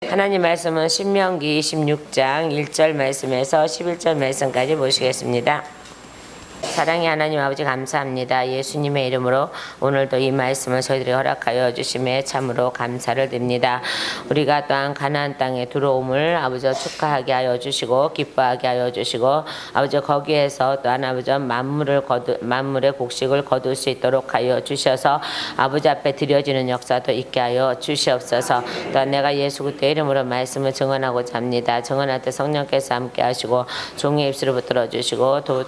하나님 말씀은 신명기 26장 1절 말씀에서 11절 말씀까지 보시겠습니다. 사랑의 하나님 아버지 감사합니다. 예수님의 이름으로 오늘도 이 말씀을 저희들이 허락하여 주심에 참으로 감사를 드립니다. 우리가 또한 가나안 땅에 들어옴을 아버지 축하하게 하여 주시고 기뻐하게 하여 주시고 아버지 거기에서 또한 아버지 만물의 곡식을 거둘 수 있도록 하여 주셔서 아버지 앞에 드려지는 역사도 있게 하여 주시옵소서. 또한 내가 예수 그리스도의 이름으로 말씀을 증언하고자 합니다. 증언할 때 성령께서 함께 하시고 종의 입술을 붙들어 주시고 또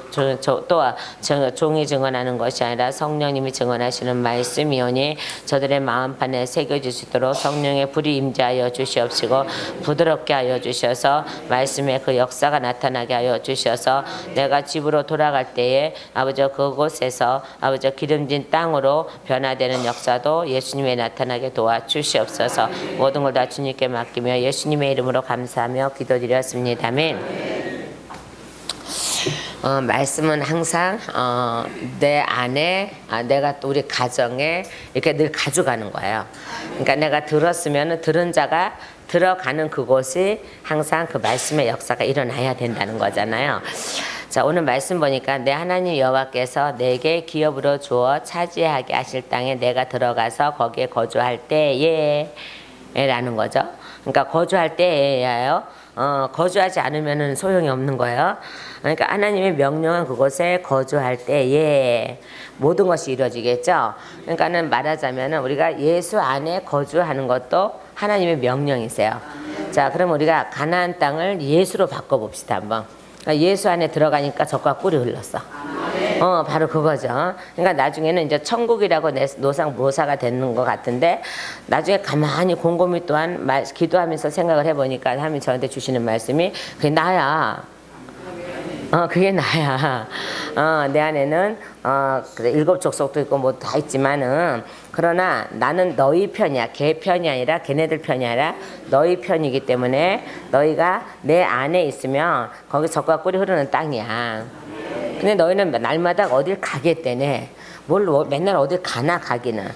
종이 증언하는 것이 아니라 성령님이 증언하시는 말씀이오니 저들의 마음판에 새겨질 수 있도록 성령의 불이 임재하여 주시옵시고 부드럽게 하여 주셔서 말씀의 그 역사가 나타나게 하여 주셔서 내가 집으로 돌아갈 때에 아버지 그곳에서 아버지 기름진 땅으로 변화되는 역사도 예수님의 나타나게 도와주시옵소서. 모든 걸 다 주님께 맡기며 예수님의 이름으로 감사하며 기도드렸습니다. 아멘. 말씀은 항상 내 안에 내가 또 우리 가정에 이렇게 늘 가져가는 거예요. 그러니까 내가 들었으면 들은 자가 들어가는 그곳이 항상 그 말씀의 역사가 일어나야 된다는 거잖아요. 자, 오늘 말씀 보니까 내 하나님 여호와께서 내게 기업으로 주어 차지하게 하실 땅에 내가 들어가서 거기에 거주할 때에 라는 거죠. 그러니까 거주할 때에요. 거주하지 않으면 소용이 없는 거예요. 그러니까 하나님의 명령한 그곳에 거주할 때에 모든 것이 이루어지겠죠. 그러니까는 말하자면 우리가 예수 안에 거주하는 것도 하나님의 명령이세요. 자, 그럼 우리가 가나안 땅을 예수로 바꿔봅시다 한번. 그러니까 예수 안에 들어가니까 젖과 꿀이 흘렀어. 바로 그거죠. 그러니까 나중에는 이제 천국이라고 노상모사가 되는 것 같은데 나중에 가만히 곰곰이 또한 기도하면서 생각을 해보니까 하나님이 저한테 주시는 말씀이 그게 나야. 그게 나야. 내 안에는 일곱 족속도 있고 뭐 다 있지만은 그러나 나는 너희 편이야. 걔 편이 아니라 걔네들 편이 아니라 너희 편이기 때문에 너희가 내 안에 있으면 거기 젖과 꿀이 흐르는 땅이야. 근데 너희는 날마다 어딜 가겠대네. 맨날 어딜 가나 가기는.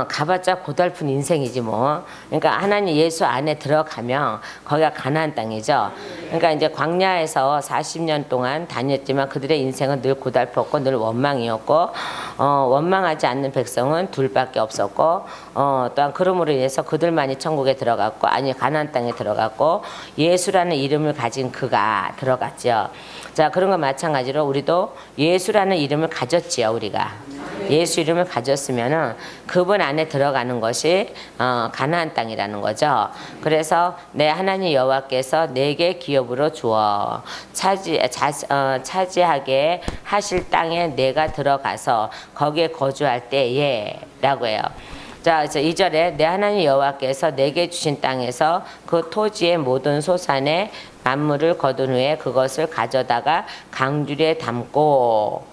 가봤자 고달픈 인생이지 뭐. 그러니까 하나님 예수 안에 들어가면 거기가 가나안 땅이죠. 그러니까 이제 광야에서 40년 동안 다녔지만 그들의 인생은 늘 고달팠고 늘 원망이었고 원망하지 않는 백성은 둘밖에 없었고 또한 그러므로 인해서 그들만이 천국에 들어갔고 아니 가나안 땅에 들어갔고 예수라는 이름을 가진 그가 들어갔죠. 자, 그런 거 마찬가지로 우리도 예수라는 이름을 가졌지요. 우리가 예수 이름을 가졌으면은 그분 안에 들어가는 것이 가나안 땅이라는 거죠. 그래서 내 하나님 여호와께서 내게 기업으로 주어 차지하게 하실 땅에 내가 들어가서 거기에 거주할 때에 라고 해요. 자, 2절에 내 하나님 여호와께서 내게 주신 땅에서 그 토지의 모든 소산에 만물을 거둔 후에 그것을 가져다가 강주리에 담고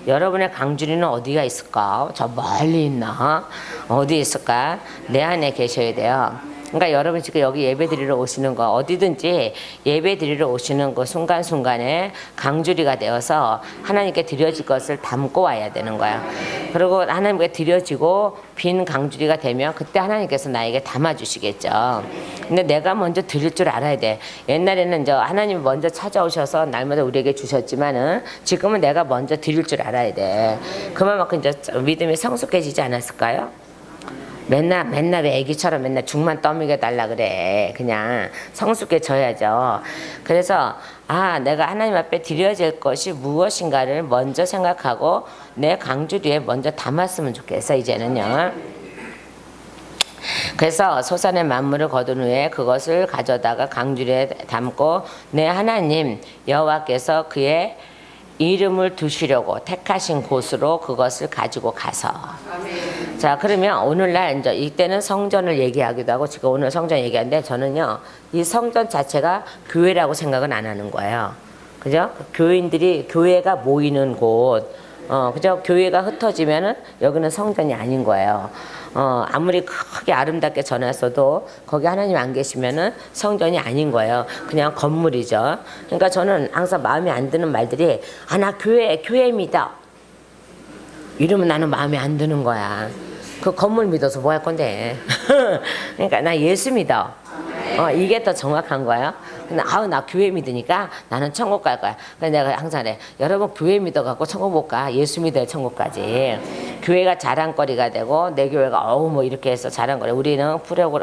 여러분의 강주리는 어디가 있을까? 저 멀리 있나? 어디 있을까? 내 안에 계셔야 돼요. 그러니까 여러분 지금 여기 예배 드리러 오시는 거 어디든지 예배 드리러 오시는 그 순간순간에 강주리가 되어서 하나님께 드려질 것을 담고 와야 되는 거야. 그리고 하나님께 드려지고 빈 강주리가 되면 그때 하나님께서 나에게 담아주시겠죠. 근데 내가 먼저 드릴 줄 알아야 돼. 옛날에는 하나님이 먼저 찾아오셔서 날마다 우리에게 주셨지만은 지금은 내가 먼저 드릴 줄 알아야 돼. 그만큼 믿음이 성숙해지지 않았을까요? 맨날 애기처럼 맨날 죽만 떠먹여 달라 그래. 그냥 성숙해져야죠. 그래서 내가 하나님 앞에 드려질 것이 무엇인가를 먼저 생각하고 내 강주리에 먼저 담았으면 좋겠어. 이제는요. 그래서 소산의 만물을 거둔 후에 그것을 가져다가 강주리에 담고 내 하나님 여호와께서 그의 이름을 두시려고 택하신 곳으로 그것을 가지고 가서. 아멘. 자, 그러면 오늘날 이때는 성전을 얘기하기도 하고 지금 오늘 성전 얘기하는데 저는요 이 성전 자체가 교회라고 생각은 안 하는 거예요. 그죠? 교회가 모이는 곳. 그죠? 교회가 흩어지면은 여기는 성전이 아닌 거예요. 아무리 크게 아름답게 전했어도 거기 하나님 안 계시면은 성전이 아닌 거예요. 그냥 건물이죠. 그러니까 저는 항상 마음에 안 드는 말들이 나 교회입니다. 이러면 나는 마음에 안 드는 거야. 그 건물 믿어서 뭐 할 건데. 그러니까 나 예수 믿어. 이게 더 정확한 거예요. 근데 나 교회 믿으니까 나는 천국 갈 거야. 그래서 내가 항상 그래. 여러분 교회 믿어갖고 천국 못 가. 예수 믿어야 천국까지. 교회가 자랑거리가 되고 내 교회가 뭐 이렇게 해서 자랑거리. 우리는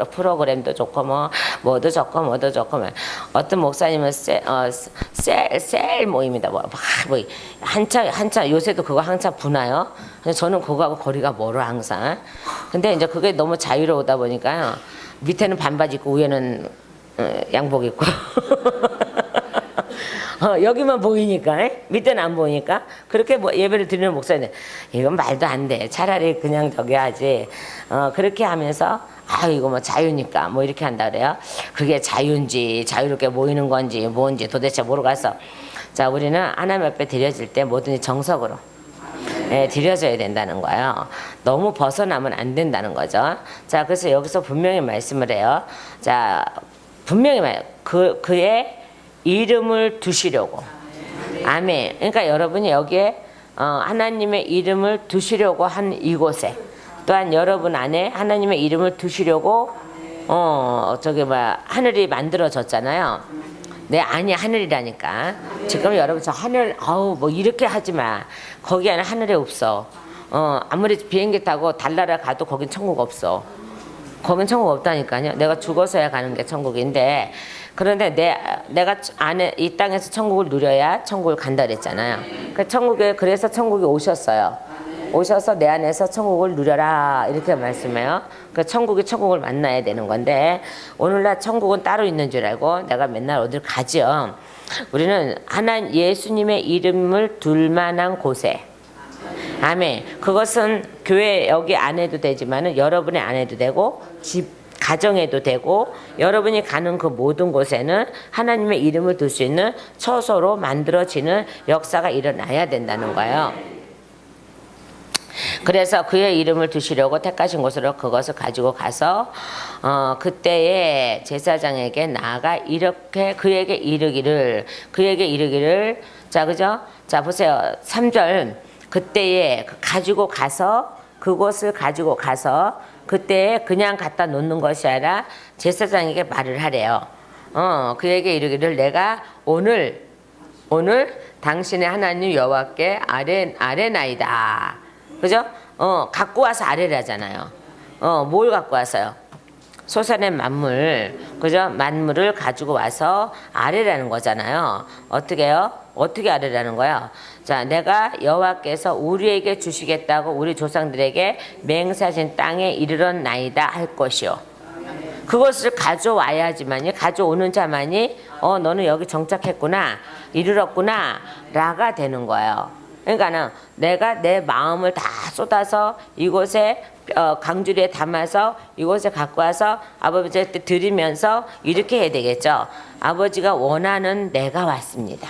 프로그램도 좋고 뭐도 좋고 어떤 목사님은 셀 모임이다. 뭐 한참 요새도 그거 한참 부나요. 근데 저는 그거하고 거리가 멀어 항상. 근데 이제 그게 너무 자유로우다 보니까요. 밑에는 반바지 입고 위에는 양복 입고 여기만 보이니까 밑에는 안 보이니까 그렇게 예배를 드리는 목사님 이건 말도 안 돼. 차라리 그냥 저기 하지. 그렇게 하면서 이거 뭐 자유니까 뭐 이렇게 한다 그래요. 그게 자유인지 자유롭게 모이는 건지 뭔지 도대체 모르겠어. 자, 우리는 하나님 앞에 드려질 때 뭐든지 정석으로 드려져야 된다는 거예요. 너무 벗어나면 안 된다는 거죠. 자, 그래서 여기서 분명히 말씀을 해요. 자, 분명히 그의 이름을 두시려고. 아멘. 그러니까 여러분이 여기에 하나님의 이름을 두시려고 한 이곳에 또한 여러분 안에 하나님의 이름을 두시려고 하늘이 만들어졌잖아요. 내 안이 하늘이라니까. 지금 여러분 저 하늘 뭐 이렇게 하지 마. 거기 안에 하늘이 없어. 아무리 비행기 타고 달나라 가도 거긴 천국 없어. 거긴 천국 없다니까요. 내가 죽어서야 가는 게 천국인데 그런데 내가 안에 이 땅에서 천국을 누려야 천국을 간다 그랬잖아요. 그래서 천국에 오셨어요. 오셔서 내 안에서 천국을 누려라 이렇게 말씀해요. 그 천국을 만나야 되는 건데 오늘날 천국은 따로 있는 줄 알고 내가 맨날 어딜 가죠. 우리는 예수님의 이름을 둘 만한 곳에. 아멘. 그것은 교회 여기 안에도 되지만은 여러분의 안에도 되고 집 가정에도 되고 여러분이 가는 그 모든 곳에는 하나님의 이름을 둘 수 있는 처소로 만들어지는 역사가 일어나야 된다는 거예요. 그래서 그의 이름을 두시려고 택하신 곳으로 그것을 가지고 가서 그때의 제사장에게 나아가 이렇게 그에게 이르기를 자, 그죠? 자, 보세요. 3절 그때에 가지고 가서 그곳을 가지고 가서 그때에 그냥 갖다 놓는 것이 아니라 제사장에게 말을 하래요. 그에게 이르기를 내가 오늘 당신의 하나님 여호와께 아뢰나이다. 그죠? 갖고 와서 아뢰라잖아요. 뭘 갖고 와서요? 솟아낸 만물, 그죠? 만물을 가지고 와서 아뢰라는 거잖아요. 어떻게요? 어떻게 아뢰라는 거야? 자, 내가 여호와께서 우리에게 주시겠다고 우리 조상들에게 맹세하신 땅에 이르렀나이다 할 것이요. 그것을 가져와야지만이 가져오는 자만이 너는 여기 정착했구나, 이르렀구나 라가 되는 거예요. 그러니까는 내가 내 마음을 다 쏟아서 이곳에 강주리에 담아서 이곳에 갖고 와서 아버지한테 드리면서 이렇게 해야 되겠죠. 아버지가 원하는 내가 왔습니다.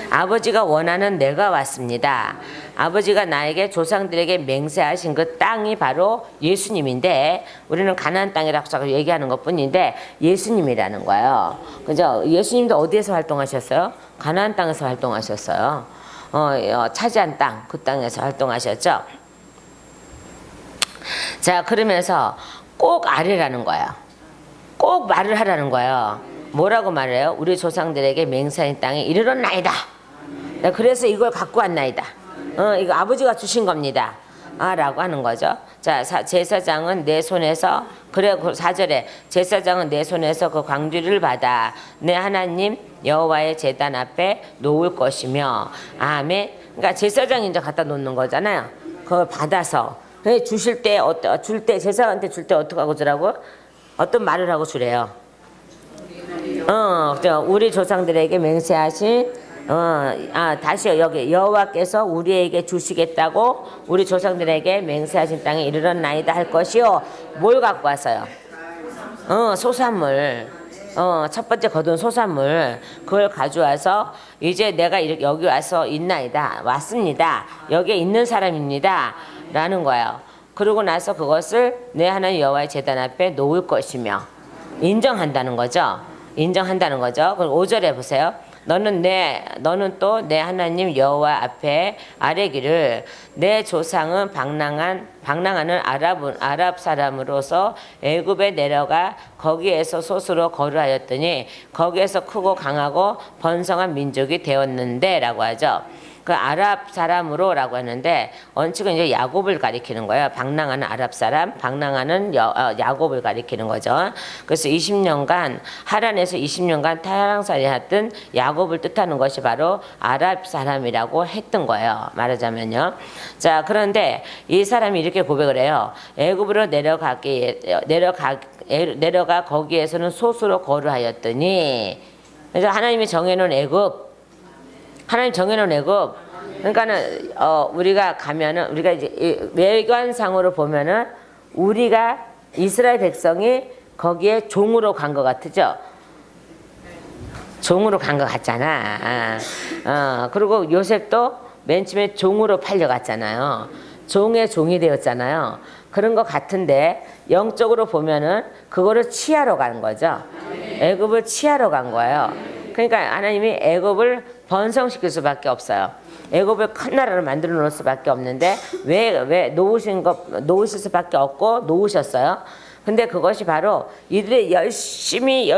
아버지가 원하는 내가 왔습니다. 아버지가 나에게 조상들에게 맹세하신 그 땅이 바로 예수님인데 우리는 가나안 땅이라고 자꾸 얘기하는 것뿐인데 예수님이라는 거예요. 그죠? 예수님도 어디에서 활동하셨어요? 가나안 땅에서 활동하셨어요. 차지한 땅, 그 땅에서 활동하셨죠. 자, 그러면서 꼭 아뢰라는 거예요. 꼭 말을 하라는 거예요. 뭐라고 말해요? 우리 조상들에게 맹세한 땅에 이르렀나이다. 그래서 이걸 갖고 왔나이다. 이거 아버지가 주신 겁니다. 라고 하는 거죠. 자, 제사장은 내 손에서, 그래, 4절에 제사장은 내 손에서 그 광주리를 받아 내 하나님 여호와의 제단 앞에 놓을 것이며. 아멘. 그러니까 제사장이 이제 갖다 놓는 거잖아요. 그걸 받아서. 주실 때, 제사장한테 줄 때 어떻게 하고 주라고? 어떤 말을 하고 주래요? 우리 조상들에게 맹세하신 다시요. 여기 여호와께서 우리에게 주시겠다고 우리 조상들에게 맹세하신 땅에 이르렀나이다 할 것이요. 뭘 갖고 왔어요? 소산물. 첫 번째 거둔 소산물. 그걸 가져와서 이제 내가 여기 와서 있나이다. 왔습니다. 여기에 있는 사람입니다. 라는 거예요. 그러고 나서 그것을 내 하나님 여호와의 제단 앞에 놓을 것이며 인정한다는 거죠. 인정한다는 거죠. 그리고 5절에 보세요. 너는 또 내 하나님 여호와 앞에 아뢰기를 내 조상은 방랑하는 아랍 사람으로서 애굽에 내려가 거기에서 솥으로 거류하였더니 거기에서 크고 강하고 번성한 민족이 되었는데라고 하죠. 그 아랍 사람으로라고 하는데 원칙은 이제 야곱을 가리키는 거예요. 방랑하는 아랍 사람, 방랑하는 야곱을 가리키는 거죠. 그래서 20년간 하란에서 20년간 타향살이 했던 야곱을 뜻하는 것이 바로 아랍 사람이라고 했던 거예요. 말하자면요. 자, 그런데 이 사람이 이렇게 고백을 해요. 애굽으로 내려가 거기에서는 솥으로 거류하였더니, 그래서 하나님이 정해놓은 애굽, 하나님 정해놓은 애굽. 그러니까는 우리가 가면은 우리가 이제 외관상으로 보면은 우리가 이스라엘 백성이 거기에 종으로 간 것 같죠. 종으로 간 것 같잖아. 그리고 요셉도 맨 처음에 종으로 팔려갔잖아요. 종의 종이 되었잖아요. 그런 것 같은데 영적으로 보면은 그거를 치하러 간 거죠. 애굽을 치하러 간 거예요. 그러니까 하나님이 애굽을 번성시킬 수밖에 없어요. 애굽을 큰 나라로 만들어 놓을 수밖에 없는데 왜 놓으실 수밖에 없고 놓으셨어요. 근데 그것이 바로 이들이 열심히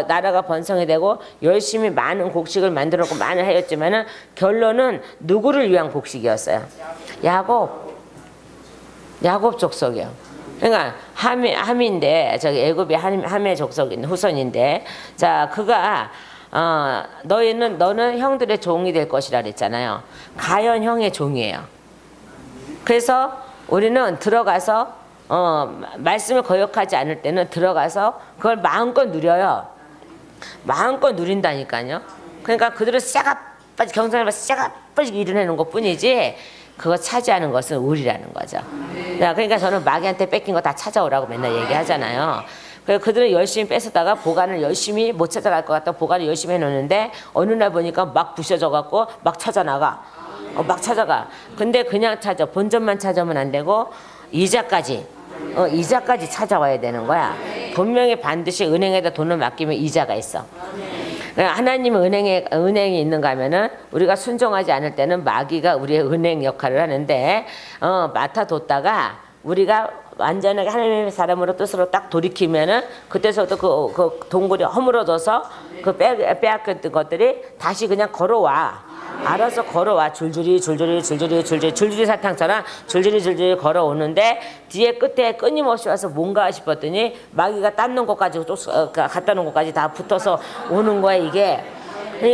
나라가 번성이 되고 열심히 많은 곡식을 만들어 놓고 많이 하였지만은 결론은 누구를 위한 곡식이었어요? 야곱 족속이요. 그러니까 함인데 저기 애굽이 함의 족속인 후손인데, 자, 그가 너는 형들의 종이 될 것이라 그랬잖아요. 가연 형의 종이에요. 그래서 우리는 들어가서 말씀을 거역하지 않을 때는 들어가서 그걸 마음껏 누려요. 마음껏 누린다니까요. 그러니까 그들을 싹아빠지 경상을 싹아빠지 일어내는 것 뿐이지 그거 차지하는 것은 우리라는 거죠. 그러니까 저는 마귀한테 뺏긴 거 다 찾아오라고 맨날 얘기하잖아요. 그래서 그들은 열심히 뺏어다가 보관을 열심히 못 찾아갈 것 같다고 보관을 열심히 해놓는데 어느 날 보니까 막 부셔져갖고 막 찾아나가. 막 찾아가. 근데 그냥 찾아. 본전만 찾아오면 안 되고 이자까지 찾아와야 되는 거야. 분명히 반드시 은행에다 돈을 맡기면 이자가 있어. 하나님은 은행이 있는가 하면은 우리가 순종하지 않을 때는 마귀가 우리의 은행 역할을 하는데 맡아뒀다가 우리가 완전하게 하나님의 사람으로 뜻으로 딱 돌이키면은 그때서부터 그 동굴이 허물어져서 그 빼앗겼던 것들이 다시 그냥 걸어와. 알아서 걸어와. 줄줄이 사탕처럼 줄줄이 걸어오는데 뒤에 끝에 끊임없이 와서 뭔가 싶었더니 마귀가 딴 놈 것까지 갖다 놓은 것까지 다 붙어서 오는 거야. 이게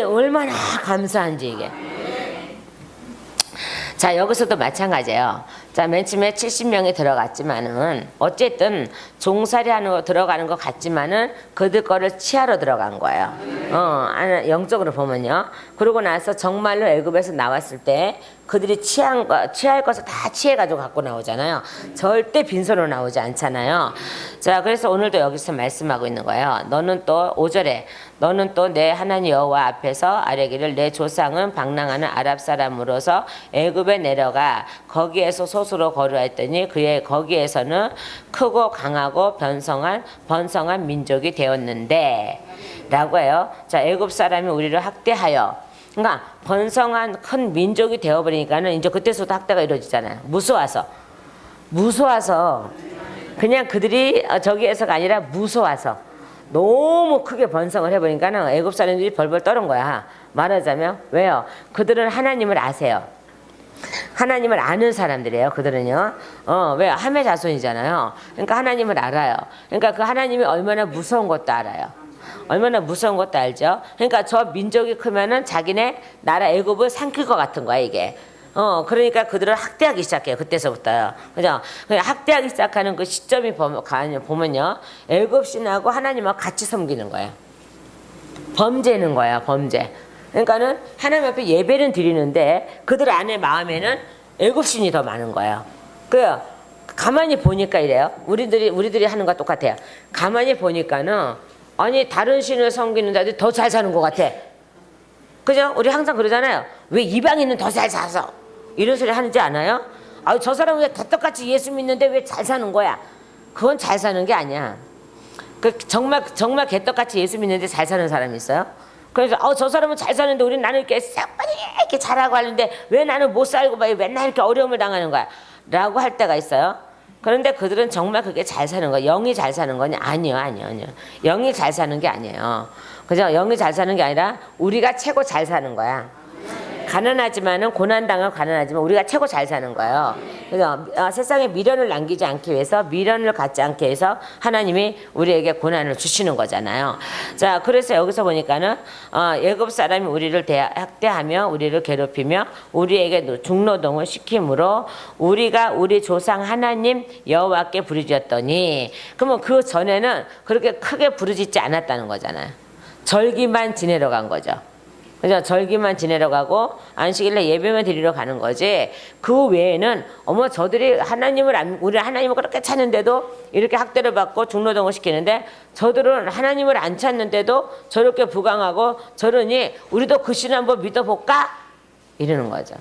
얼마나 감사한지 이게. 자, 여기서도 마찬가지예요. 자, 맨 처음에 70명이 들어갔지만은 어쨌든 종살이 하는 거 들어가는 것 같지만은 그들 거를 치하러 들어간 거예요. 영적으로 보면요. 그러고 나서 정말로 애굽에서 나왔을 때 그들이 치할 것을 다 치해가지고 갖고 나오잖아요. 절대 빈손으로 나오지 않잖아요. 자, 그래서 오늘도 여기서 말씀하고 있는 거예요. 너는 또 5절에 너는 또 내 하나님 여호와 앞에서 아뢰기를 내 조상은 방랑하는 아랍 사람으로서 애굽에 내려가 거기에서 솥으로 거류했더니 거기에서는 크고 강하고 번성한 민족이 되었는데 라고 해요. 자, 애굽 사람이 우리를 학대하여, 그러니까 번성한 큰 민족이 되어버리니까는 이제 그때서부터 학대가 이루어지잖아요. 무서워서 그냥 그들이 저기에서가 아니라 무서워서 너무 크게 번성을 해버리니까는 애굽 사람들이 벌벌 떠는 거야. 말하자면 왜요? 그들은 하나님을 아세요. 하나님을 아는 사람들이에요. 그들은요. 왜? 함의 자손이잖아요. 그러니까 하나님을 알아요. 그러니까 그 하나님이 얼마나 무서운 것도 알아요. 얼마나 무서운 것도 알죠. 그러니까 저 민족이 크면은 자기네 나라 애굽을 삼킬 것 같은 거야 이게. 그러니까 그들을 학대하기 시작해요. 그때서부터요. 그죠? 학대하기 시작하는 그 시점이 보면요. 애굽 신하고 하나님하고 같이 섬기는 거예요. 범죄는 거야, 범죄. 그러니까는 하나님 앞에 예배는 드리는데 그들 안에 마음에는 애굽 신이 더 많은 거예요. 그래요. 가만히 보니까 이래요. 우리들이 하는 거 똑같아요. 가만히 보니까는 아니 다른 신을 섬기는 자들이 더 잘 사는 것 같아. 그죠? 우리 항상 그러잖아요. 왜 이방인은 더 잘 사서? 이런 소리 하는지 않아요? 저 사람은 왜 다 똑같이 예수 믿는데 왜 잘 사는 거야? 그건 잘 사는 게 아니야. 정말 개떡같이 예수 믿는데 잘 사는 사람이 있어요? 그래서 저 사람은 잘 사는데 우리 나는 이렇게 싹빠니 이렇게 잘하고 하는데 왜 나는 못 살고 막 맨날 이렇게 어려움을 당하는 거야? 라고 할 때가 있어요. 그런데 그들은 정말 그게 잘 사는 거야. 영이 잘 사는 거냐? 아니요. 영이 잘 사는 게 아니에요. 그죠? 영이 잘 사는 게 아니라 우리가 최고 잘 사는 거야. 가난하지만은 고난당하고 가난하지만 우리가 최고 잘 사는 거예요. 그래서 세상에 미련을 남기지 않기 위해서 미련을 갖지 않기 위해서 하나님이 우리에게 고난을 주시는 거잖아요. 자, 그래서 여기서 보니까는 애굽 사람이 우리를 학대하며 우리를 괴롭히며 우리에게 중노동을 시킴으로 우리가 우리 조상 하나님 여호와께 부르짖었더니 그러면 그 전에는 그렇게 크게 부르짖지 않았다는 거잖아요. 절기만 지내러 간 거죠. 그죠? 절기만 지내러 가고 안식일에 예배만 드리러 가는 거지. 그 외에는 저들이 우리 하나님을 그렇게 찾는데도 이렇게 학대를 받고 중노동을 시키는데 저들은 하나님을 안 찾는데도 저렇게 부강하고 저러니 우리도 그 신 한번 믿어볼까? 이러는 거죠.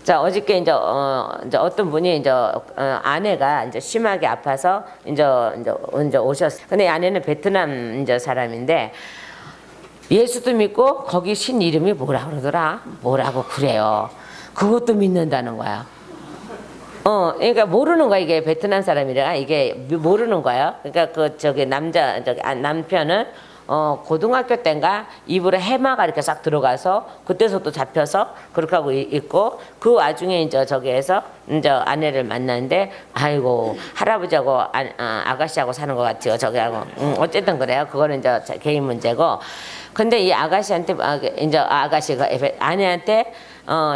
자, 어저께 이제 어떤 분이 이제 아내가 이제 심하게 아파서 이제 오셨어요. 근데 아내는 베트남 이제 사람인데 예수도 믿고 거기 신 이름이 뭐라 그러더라? 뭐라고 그래요. 그것도 믿는다는 거야. 그러니까 모르는 거야. 이게 베트남 사람이라 이게 모르는 거예요. 그러니까 남편은 고등학교 때인가 입으로 해마가 이렇게 싹 들어가서 그때서도 잡혀서 그렇게 하고 있고 그 와중에 이제 저기에서 이제 아내를 만났는데 아이고 할아버지하고 아가씨하고 사는 것 같아요. 저기하고 어쨌든 그래요. 그거는 이제 개인 문제고. 근데 이 아가씨한테 이제 아가씨가 아내한테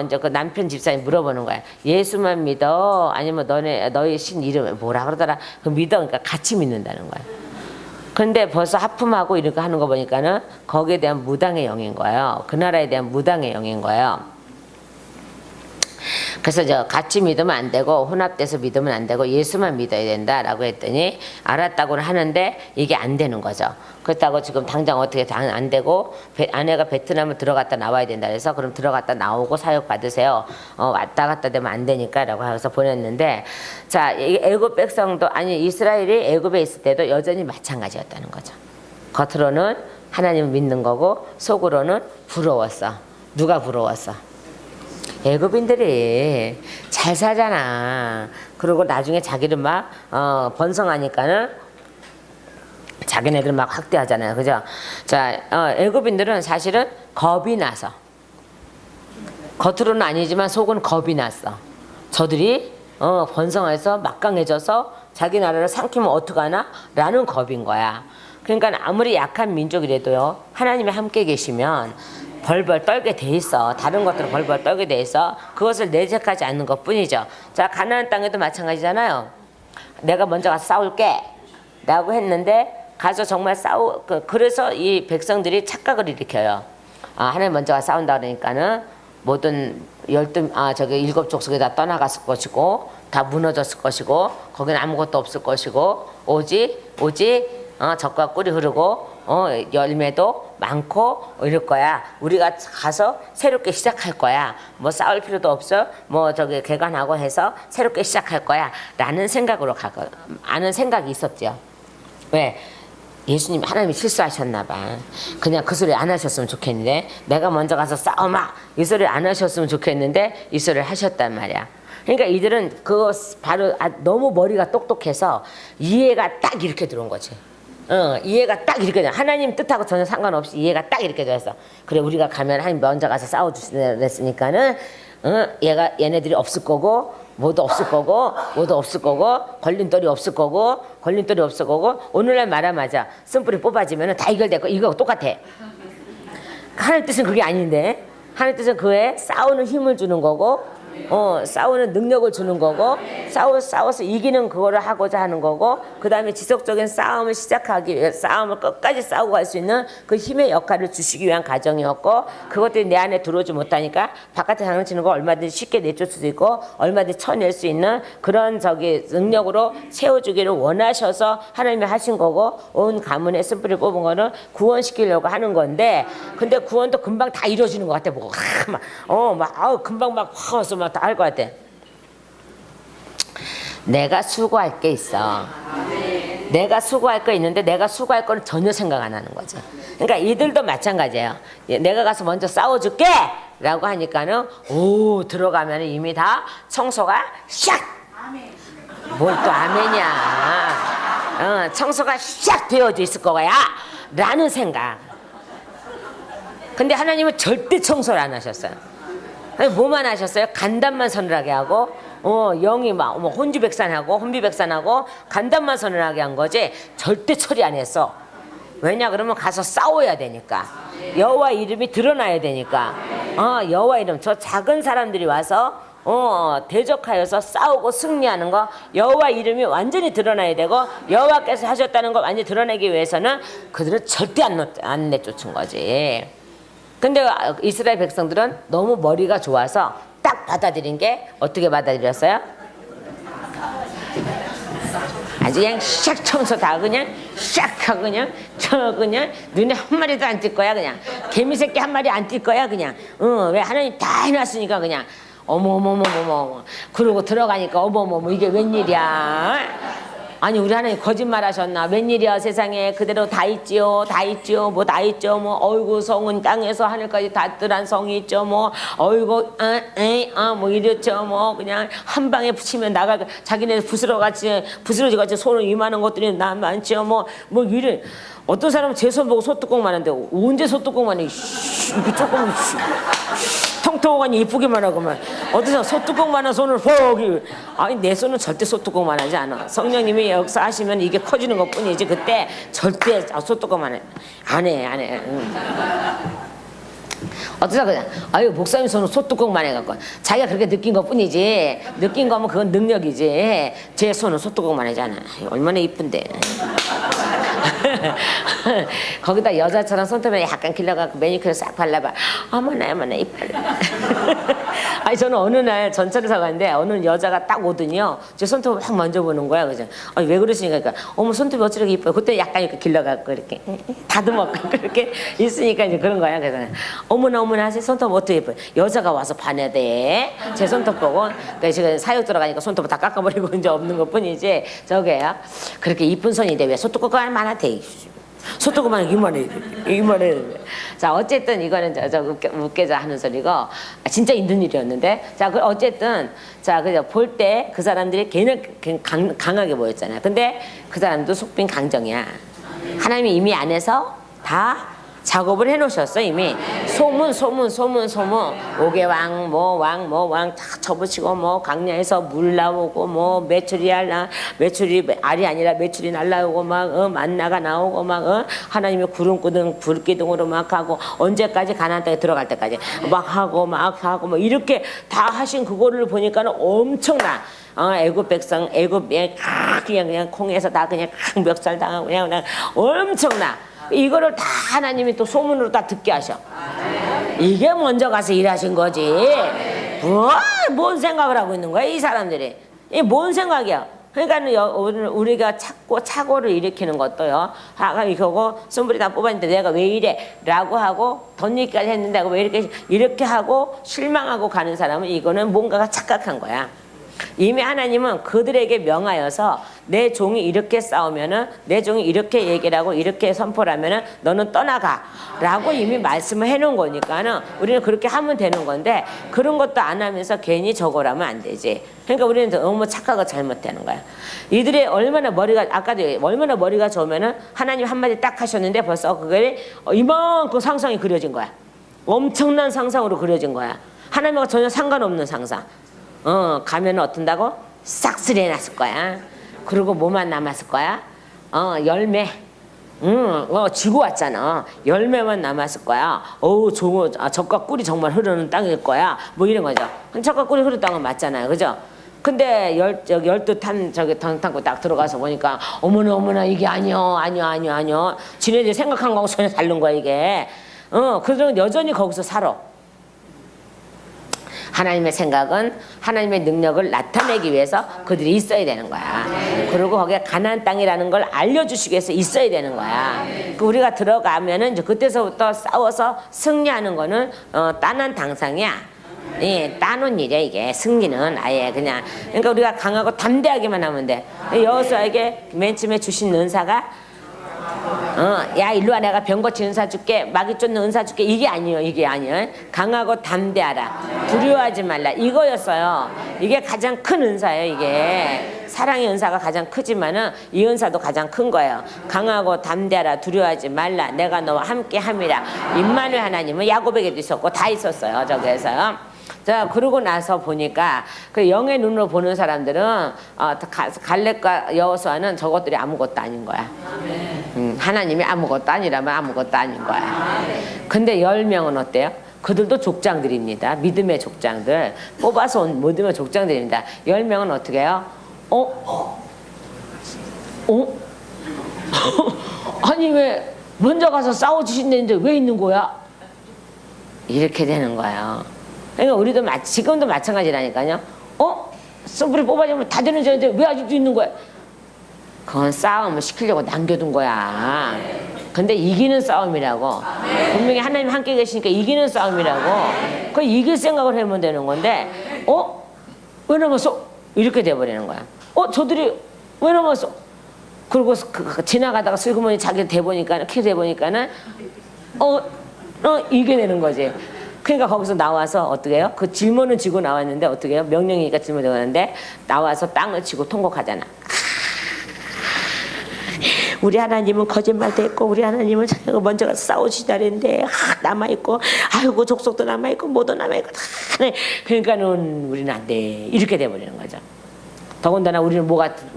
이제 그 남편 집사님 물어보는 거야. 예수만 믿어? 아니면 너희 신 이름이 뭐라 그러더라? 그 믿어. 그러니까 같이 믿는다는 거야. 근데 벌써 하품하고 이렇게 하는 거 보니까는 거기에 대한 무당의 영인 거예요. 그 나라에 대한 무당의 영인 거예요. 그래서 같이 믿으면 안 되고 혼합돼서 믿으면 안 되고 예수만 믿어야 된다라고 했더니 알았다고는 하는데 이게 안 되는 거죠. 그렇다고 지금 당장 어떻게 안 되고 아내가 베트남을 들어갔다 나와야 된다 그래서 그럼 들어갔다 나오고 사역 받으세요. 왔다 갔다 되면 안 되니까라고 해서 보냈는데 자, 애굽 백성도 이스라엘이 애굽에 있을 때도 여전히 마찬가지였다는 거죠. 겉으로는 하나님을 믿는 거고 속으로는 부러웠어. 누가 부러웠어? 애굽인들이 잘 사잖아. 그리고 나중에 자기를 막 번성하니까는 자기네들 막 학대하잖아요. 그죠? 자, 애굽인들은 사실은 겁이 나서 겉으로는 아니지만 속은 겁이 났어. 저들이 번성해서 막강해져서 자기 나라를 삼키면 어떡하나? 라는 겁인 거야. 그러니까 아무리 약한 민족이라도요. 하나님이 함께 계시면 벌벌 떨게 돼 있어. 다른 것들은 벌벌 떨게 돼 있어. 그것을 내색하지 않는 것 뿐이죠. 자, 가나안 땅에도 마찬가지잖아요. 내가 먼저 가서 싸울게 라고 했는데 가서 정말 그래서 이 백성들이 착각을 일으켜요. 하나님 먼저 가서 싸운다 그러니까는 모든 일곱 족속이 다 떠나갔을 것이고 다 무너졌을 것이고 거기는 아무것도 없을 것이고 오직 젖과 꿀이 흐르고 열매도 많고 이럴 거야. 우리가 가서 새롭게 시작할 거야. 뭐 싸울 필요도 없어. 개간하고 해서 새롭게 시작할 거야. 라는 생각으로 아는 생각이 있었죠. 왜? 예수님 하나님이 실수하셨나 봐. 그냥 그 소리 안 하셨으면 좋겠는데 내가 먼저 가서 싸워마 이 소리 안 하셨으면 좋겠는데 이 소리를 하셨단 말이야. 그러니까 이들은 그거 바로 너무 머리가 똑똑해서 이해가 딱 이렇게 들어온 거지. 이해가 딱 이렇게 돼. 하나님 뜻하고 전혀 상관없이 이해가 딱 이렇게 돼서 그래 우리가 가면 하나님 먼저 가서 싸워주시랬으니까는 얘네들이 없을 거고 모두 없을 거고 걸림돌이 없을 거고 오늘날 말하자마자 쓴뿌리 뽑아지면 다 해결되고 이거 똑같아. 하나님 뜻은 그게 아닌데 하나님 뜻은 그에 싸우는 힘을 주는 거고 싸우는 능력을 주는 거고 싸워서 이기는 그거를 하고자 하는 거고 그 다음에 지속적인 싸움을 시작하기 위해 싸움을 끝까지 싸우고 갈 수 있는 그 힘의 역할을 주시기 위한 과정이었고 그것들이 내 안에 들어오지 못하니까 바깥에 장난치는 거 얼마든지 쉽게 내쫓을 수 있고 얼마든지 쳐낼 수 있는 그런 능력으로 채워주기를 원하셔서 하나님이 하신 거고 온 가문에 쓴뿌리 뽑은 거는 구원시키려고 하는 건데 근데 구원도 금방 다 이루어지는 것 같아. 금방 막 와서 막 다 할 것 같아. 내가 수고할 게 있어. 내가 수고할 거 있는데 내가 수고할 거는 전혀 생각 안 하는 거죠. 그러니까 이들도 마찬가지예요. 내가 가서 먼저 싸워줄게 라고 하니까는 오 들어가면 이미 다 청소가 샥! 뭘 또 아멘이야. 청소가 샥 되어져 있을 거야 라는 생각. 근데 하나님은 절대 청소를 안 하셨어요. 뭐만 하셨어요? 간단만 서늘하게 하고 영이 막 혼주백산하고 혼비백산하고 간단만 서늘하게 한 거지 절대 처리 안 했어. 왜냐 그러면 가서 싸워야 되니까. 여호와 이름이 드러나야 되니까. 여호와 이름 저 작은 사람들이 와서 대적하여서 싸우고 승리하는 거 여호와 이름이 완전히 드러나야 되고 여호와께서 하셨다는 걸 완전히 드러내기 위해서는 그들은 절대 안 내쫓은 거지. 근데 이스라엘 백성들은 너무 머리가 좋아서 딱 받아들인 게 어떻게 받아들였어요? 아주 그냥 샥 청소 다 그냥 샥 하고 그냥 눈에 한 마리도 안 띌 거야. 그냥 개미 새끼 한 마리 안 띌 거야. 그냥 왜 하나님 다 해놨으니까 그냥 어머머머머머 그러고 들어가니까 어머머머 이게 웬일이야. 아니 우리 하나님 거짓말 하셨나? 웬일이야 세상에 그대로 다 있지요 뭐 다 있죠 뭐 어이구 성은 땅에서 하늘까지 닿더란 성이 있죠 뭐 어이구 뭐 이랬죠 뭐 그냥 한 방에 붙이면 나가 자기네 부스러지 같이 손을 이만한 것들이 나 많죠 뭐 이래. 어떤 사람은 제 손 보고 소뚜껑만 하는데 언제 소뚜껑만 해 이렇게 조금 통통하니 이쁘기만 하고만 어떤 사람 소뚜껑만한 손을 포기 아니 내 손은 절대 소뚜껑만 하지 않아. 성령님이 역사하시면 이게 커지는 것 뿐이지 그때 절대 소뚜껑만 안 해. 어쩌다 그냥 아유 목사님 손은 소뚜껑만 해갖고 자기가 그렇게 느낀 것 뿐이지 느낀 거면 그건 능력이지 제 손은 소뚜껑만 하잖아. 얼마나 이쁜데. 거기다 여자처럼 손톱에 약간 길러갖고 매니큐어 싹 발라봐. 어머나 이빨. 아니 저는 어느 날 전철에서 갔는데 어느 여자가 딱 오더니요 제 손톱을 막 만져보는 거야. 그래서 아니 왜 그러시니까 그러니까 어머 손톱이 어찌렇게 이뻐요. 그때 약간 이렇게 길러갖고 이렇게 다듬었고 그렇게 있으니까 이제 그런 거야. 그래서 어머나 제 손톱 어떻게 예뻐요. 여자가 와서 반해대 제 손톱 보고. 그러니까 지금 사육 들어가니까 손톱을 다 깎아버리고 이제 없는 것 뿐이지 저게요 그렇게 이쁜 손인데 왜 소뚜껑만 많아대. 소뚜껑만 이만해. 자 어쨌든 이거는 저 웃겨자 하는 소리고 진짜 있는 일이었는데 자 어쨌든 자 그죠 볼 때 그 사람들이 걔는 강하게 보였잖아요. 근데 그 사람도 속빈 강정이야. 하나님이 이미 안에서 다 작업을 해놓으셨어. 이미 소문 옥외왕 다 접으시고 뭐 강야에서 물 나오고 뭐 메추리 알이 아니라 메추리 날라오고 막 만나가 나오고 막 하나님의 구름기둥 불기둥으로 막 하고 언제까지 가나안 땅에 들어갈 때까지 막 하고 뭐 이렇게 다 하신 그거를 보니까는 엄청나. 애굽 백성 애굽에 그냥 콩에서 다 그냥 멱살 당하고 그냥 엄청나. 이거를 다 하나님이 또 소문으로 다 듣게 하셔. 이게 먼저 가서 일하신 거지. 뭔 생각을 하고 있는 거야 이 사람들이. 이게 뭔 생각이야. 그러니까 우리가 착오를 일으키는 것도요. 이거고 손불이 다 뽑았는데 내가 왜 이래 라고 하고 덧얘기까지 했는데 왜 이렇게 하고 실망하고 가는 사람은 이거는 뭔가가 착각한 거야. 이미 하나님은 그들에게 명하여서 내 종이 이렇게 싸우면은 내 종이 이렇게 얘기를 하고 이렇게 선포를 하면은 너는 떠나가 라고 이미 말씀을 해놓은 거니까는 우리는 그렇게 하면 되는 건데 그런 것도 안 하면서 괜히 저걸 하면 안 되지. 그러니까 우리는 너무 착각을 잘못되는 거야. 이들이 얼마나 머리가 좋으면은 하나님 한마디 딱 하셨는데 벌써 그게 이만큼 상상이 그려진 거야. 엄청난 상상으로 그려진 거야. 하나님과 전혀 상관없는 상상. 가면은 어떤다고? 싹쓸이 해놨을 거야. 그리고 뭐만 남았을 거야? 열매. 쥐고 왔잖아. 열매만 남았을 거야. 젖과 꿀이 정말 흐르는 땅일 거야. 뭐 이런 거죠. 젖과 꿀이 흐르는 땅은 맞잖아요. 그죠? 근데 열두 탕고 딱 들어가서 보니까 어머나 이게 아니요. 지네들이 생각한 거하고 전혀 다른 거야 이게. 그들은 여전히 거기서 살아. 하나님의 생각은 하나님의 능력을 나타내기 위해서 그들이 있어야 되는 거야. 그리고 거기에 가나안 땅이라는 걸 알려주시기 위해서 있어야 되는 거야. 우리가 들어가면은 이제 그때서부터 싸워서 승리하는 거는 딴한 당상이야. 예, 따놓은 일이야 이게. 승리는 아예 그냥. 그러니까 우리가 강하고 담대하기만 하면 돼. 여호수아에게 맨 처음에 주신 은사가 야 일로 와 내가 병 고치는 은사 줄게 마귀 쫓는 은사 줄게 이게 아니에요. 이게 아니에요. 강하고 담대하라 두려워하지 말라 이거였어요. 이게 가장 큰 은사예요. 이게 사랑의 은사가 가장 크지만은 이 은사도 가장 큰 거예요. 강하고 담대하라 두려워하지 말라 내가 너와 함께 함이라. 임마누엘 하나님은 야곱에게도 있었고 다 있었어요. 저기에서요. 자 그러고 나서 보니까 그 영의 눈으로 보는 사람들은 갈렙과 여호수아는 저것들이 아무것도 아닌 거야. 하나님이 아무것도 아니라면 아무것도 아닌 거야. 근데 10명은 어때요? 그들도 족장들입니다. 믿음의 족장들. 뽑아서 온 믿음의 족장들입니다. 10명은 어떻게 해요? 아니 왜 먼저 가서 싸워주신다는데 왜 있는 거야? 이렇게 되는 거예요. 그러니까 우리도 지금도 마찬가지라니까요. 썸불이 뽑아주면 다 되는 줄인데 왜 아직도 있는 거야? 그건 싸움을 시키려고 남겨둔 거야. 근데 이기는 싸움이라고. 분명히 하나님 함께 계시니까 이기는 싸움이라고. 그 이길 생각을 하면 되는 건데 왜 남았어? 이렇게 돼버리는 거야. 저들이 왜 남았어? 그리고 지나가다가 슬그머니 자기 대보니까는 키 대보니까는 이게 되는 거지. 그러니까 거기서 나와서 어떻게 해요? 그 질문은 지고 나왔는데 어떻게 해요? 명령이니까 질문이 나왔는데 나와서 땅을 치고 통곡하잖아. 우리 하나님은 거짓말도 했고 우리 하나님은 자기가 먼저 가서 싸우시다 그랬는데 남아있고 아이고 족속도 남아있고 뭐도 남아있고 그러니까는 우리는 안 돼. 이렇게 돼버리는 거죠. 더군다나 우리는 뭐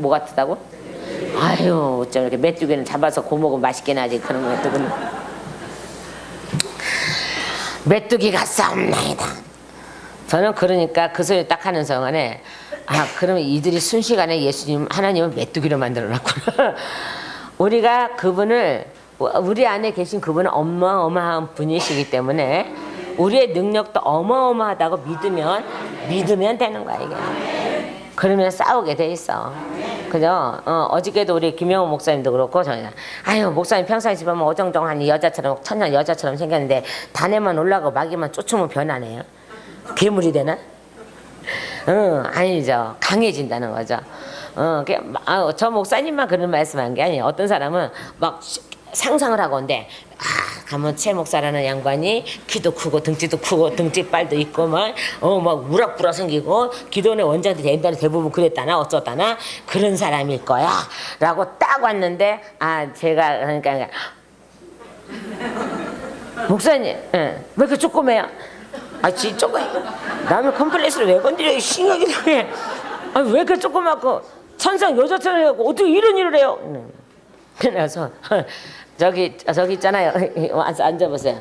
같다고? 아유 어쩜 이렇게 메뚜기는 잡아서 고먹으면 맛있게 나지. 그런 거 같더군. 메뚜기가 싸움나이다. 저는 그러니까 그 소리 딱 하는 순간에 그러면 이들이 순식간에 예수님 하나님은 메뚜기로 만들어놨구나. 우리가 그분을 우리 안에 계신 그분은 어마어마한 분이시기 때문에 우리의 능력도 어마어마하다고 믿으면 되는 거야 이게. 그러면 싸우게 돼 있어. 그죠? 어저께도 우리 김영호 목사님도 그렇고 저희는 목사님 평상시 집하면 어정쩡한 여자처럼 천년 여자처럼 생겼는데 단에만 올라가고 마귀만 쫓으면 변하네요. 괴물이 되나? 아니죠. 강해진다는 거죠. 저 목사님만 그런 말씀한 게 아니에요. 어떤 사람은 막 상상을 하고 온데 가면 최 목사라는 양반이 키도 크고 등치도 크고 등치빨도 있고 막 우락부락 생기고 기도원의 원장들이 옛날에 대부분 그랬다나 어쩌다나 그런 사람일 거야 라고 딱 왔는데 제가 그러니까 목사님 왜 이렇게 조그매요? 조금 남의 컴플렉스를 왜 건드려 신경질나게 왜 이렇게 조그맣고 천상 여자처럼 해갖고 어떻게 이런 일을 해요? 그래서 저기 있잖아요. 앉아보세요.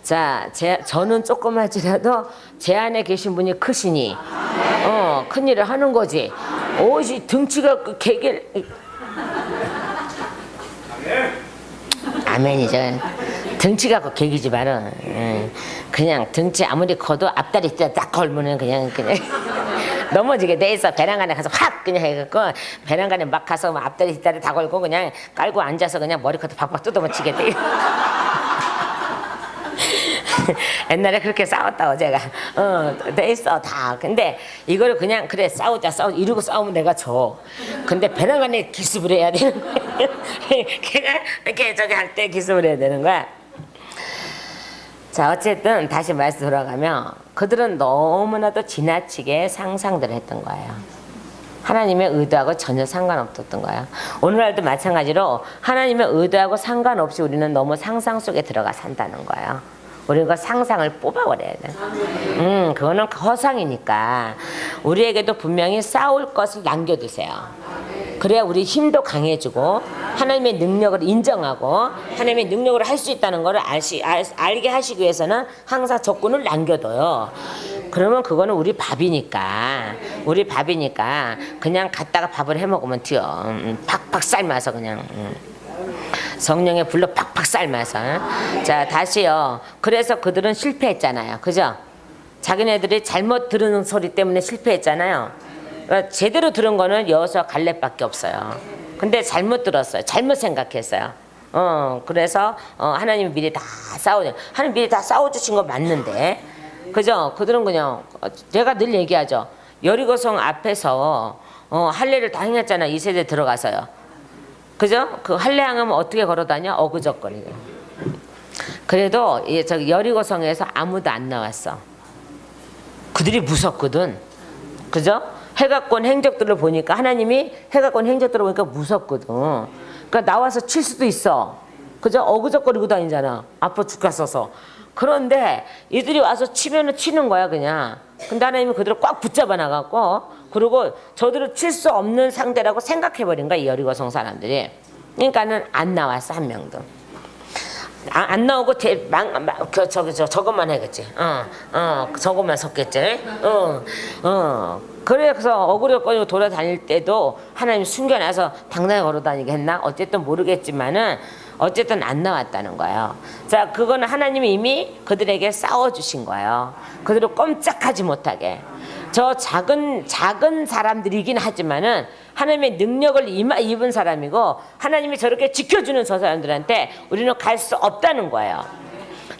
자, 저는 조그맣지라도 제 안에 계신 분이 크시니 큰 일을 하는 거지. 옷이 등치가 개길 아멘이죠. 등치가 개기지만은 그냥 등치 아무리 커도 앞다리 딱 걸면은 그냥 넘어지게 돼 있어. 배낭간에 가서 확 그냥 해갖고 배낭간에 막 가서 앞다리 뒷다리 다 걸고 그냥 깔고 앉아서 그냥 머리카락 박박 뜯어먹히게 돼. 옛날에 그렇게 싸웠다고 제가 돼 있어 다. 근데 이거를 그냥 그래 싸우자 이러고 싸우면 내가 져. 근데 배낭간에 기습을 해야 되는 거야. 걔가 이렇게 저기 할 때 기습을 해야 되는 거야. 자 어쨌든 다시 말씀 돌아가면 그들은 너무나도 지나치게 상상들을 했던 거예요. 하나님의 의도하고 전혀 상관없었던 거예요. 오늘날도 마찬가지로 하나님의 의도하고 상관없이 우리는 너무 상상 속에 들어가 산다는 거예요. 우리는 그 상상을 뽑아버려야 돼. 그거는 허상이니까 우리에게도 분명히 싸울 것을 남겨두세요. 그래야 우리 힘도 강해지고 하나님의 능력을 인정하고 하나님의 능력으로 할 수 있다는 것을 알게 하시기 위해서는 항상 적군을 남겨둬요. 그러면 그거는 우리 밥이니까 그냥 갖다가 밥을 해먹으면 돼요. 팍팍 삶아서 그냥 성령의 불로 팍팍 삶아서. 자 다시요. 그래서 그들은 실패했잖아요. 그죠? 자기네들이 잘못 들은 소리 때문에 실패했잖아요. 그러니까 제대로 들은 거는 여호수아 갈렙밖에 없어요. 근데 잘못 들었어요. 잘못 생각했어요. 그래서 하나님이 미리 다 하나님 미리 다 싸워주신 거 맞는데 그죠? 그들은 그냥 제가 늘 얘기하죠. 여리고성 앞에서 할례를 다 행했잖아. 이 세대 들어가서요. 그죠? 그 할례 행하면 어떻게 걸어다녀? 어그적거리게. 그래도 저기 여리고성에서 아무도 안 나왔어. 그들이 무섭거든. 그죠? 해갖고 온 행적들을 보니까 하나님이 해갖고 온 행적들을 보니까 무섭거든. 그러니까 나와서 칠 수도 있어. 그죠? 어그적거리고 다니잖아. 아파 죽겠어서. 그런데 이들이 와서 치면은 치는 거야 그냥. 근데 하나님이 그들을 꽉 붙잡아 나갖고 그리고 저들을 칠 수 없는 상대라고 생각해버린 거야 이 여리고성 사람들이. 그러니까는 안 나왔어 한 명도. 안 나오고 저것만 해겠지. 저것만 섰겠지. 그래서 어그럭거리고 돌아다닐 때도 하나님 숨겨놔서 당당히 걸어다니게 했나? 어쨌든 모르겠지만은 어쨌든 안 나왔다는 거예요. 자, 그거는 하나님이 이미 그들에게 싸워주신 거예요. 그들을 꼼짝하지 못하게. 저 작은 사람들이긴 하지만은 하나님의 능력을 입은 사람이고 하나님이 저렇게 지켜주는 저 사람들한테 우리는 갈 수 없다는 거예요.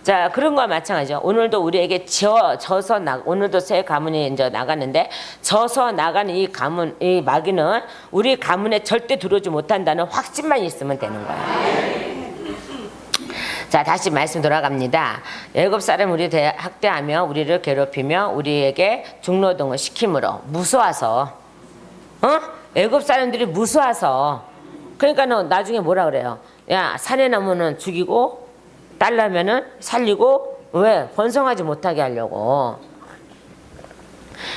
자, 그런 거와 마찬가지죠. 오늘도 우리에게 오늘도 새 가문이 이제 나갔는데 져서 나가는 이 가문, 이 마귀는 우리 가문에 절대 들어오지 못한다는 확신만 있으면 되는 거예요. 자, 다시 말씀 돌아갑니다. 애굽 사람 우리 학대하며 우리를 괴롭히며 우리에게 중노동을 시킴으로 무서워서 애굽 사람들이 무서워서 그러니까 너 나중에 뭐라 그래요? 야, 산에 나무는 죽이고 딸라면은 살리고 왜 번성하지 못하게 하려고.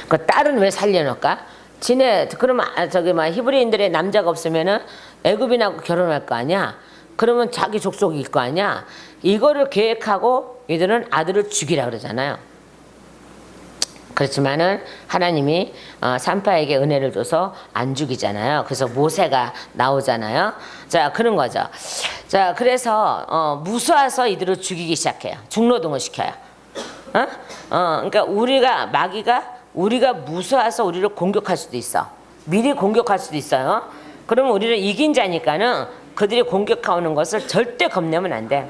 그 딸은 왜 살려놓을까? 그러면 저기 히브리인들의 남자가 없으면은 애굽인하고 결혼할 거 아니야? 그러면 자기 족속일 거 아니야? 이거를 계획하고 이들은 아들을 죽이라 그러잖아요. 그렇지만은 하나님이 산파에게 은혜를 줘서 안 죽이잖아요. 그래서 모세가 나오잖아요. 자, 그런 거죠. 자, 그래서 무서워서 이들을 죽이기 시작해요. 중노동을 시켜요. 그러니까 마귀가 우리가 무서워서 우리를 공격할 수도 있어. 미리 공격할 수도 있어요. 그러면 우리를 이긴 자니까는 그들이 공격하는 것을 절대 겁내면 안 돼.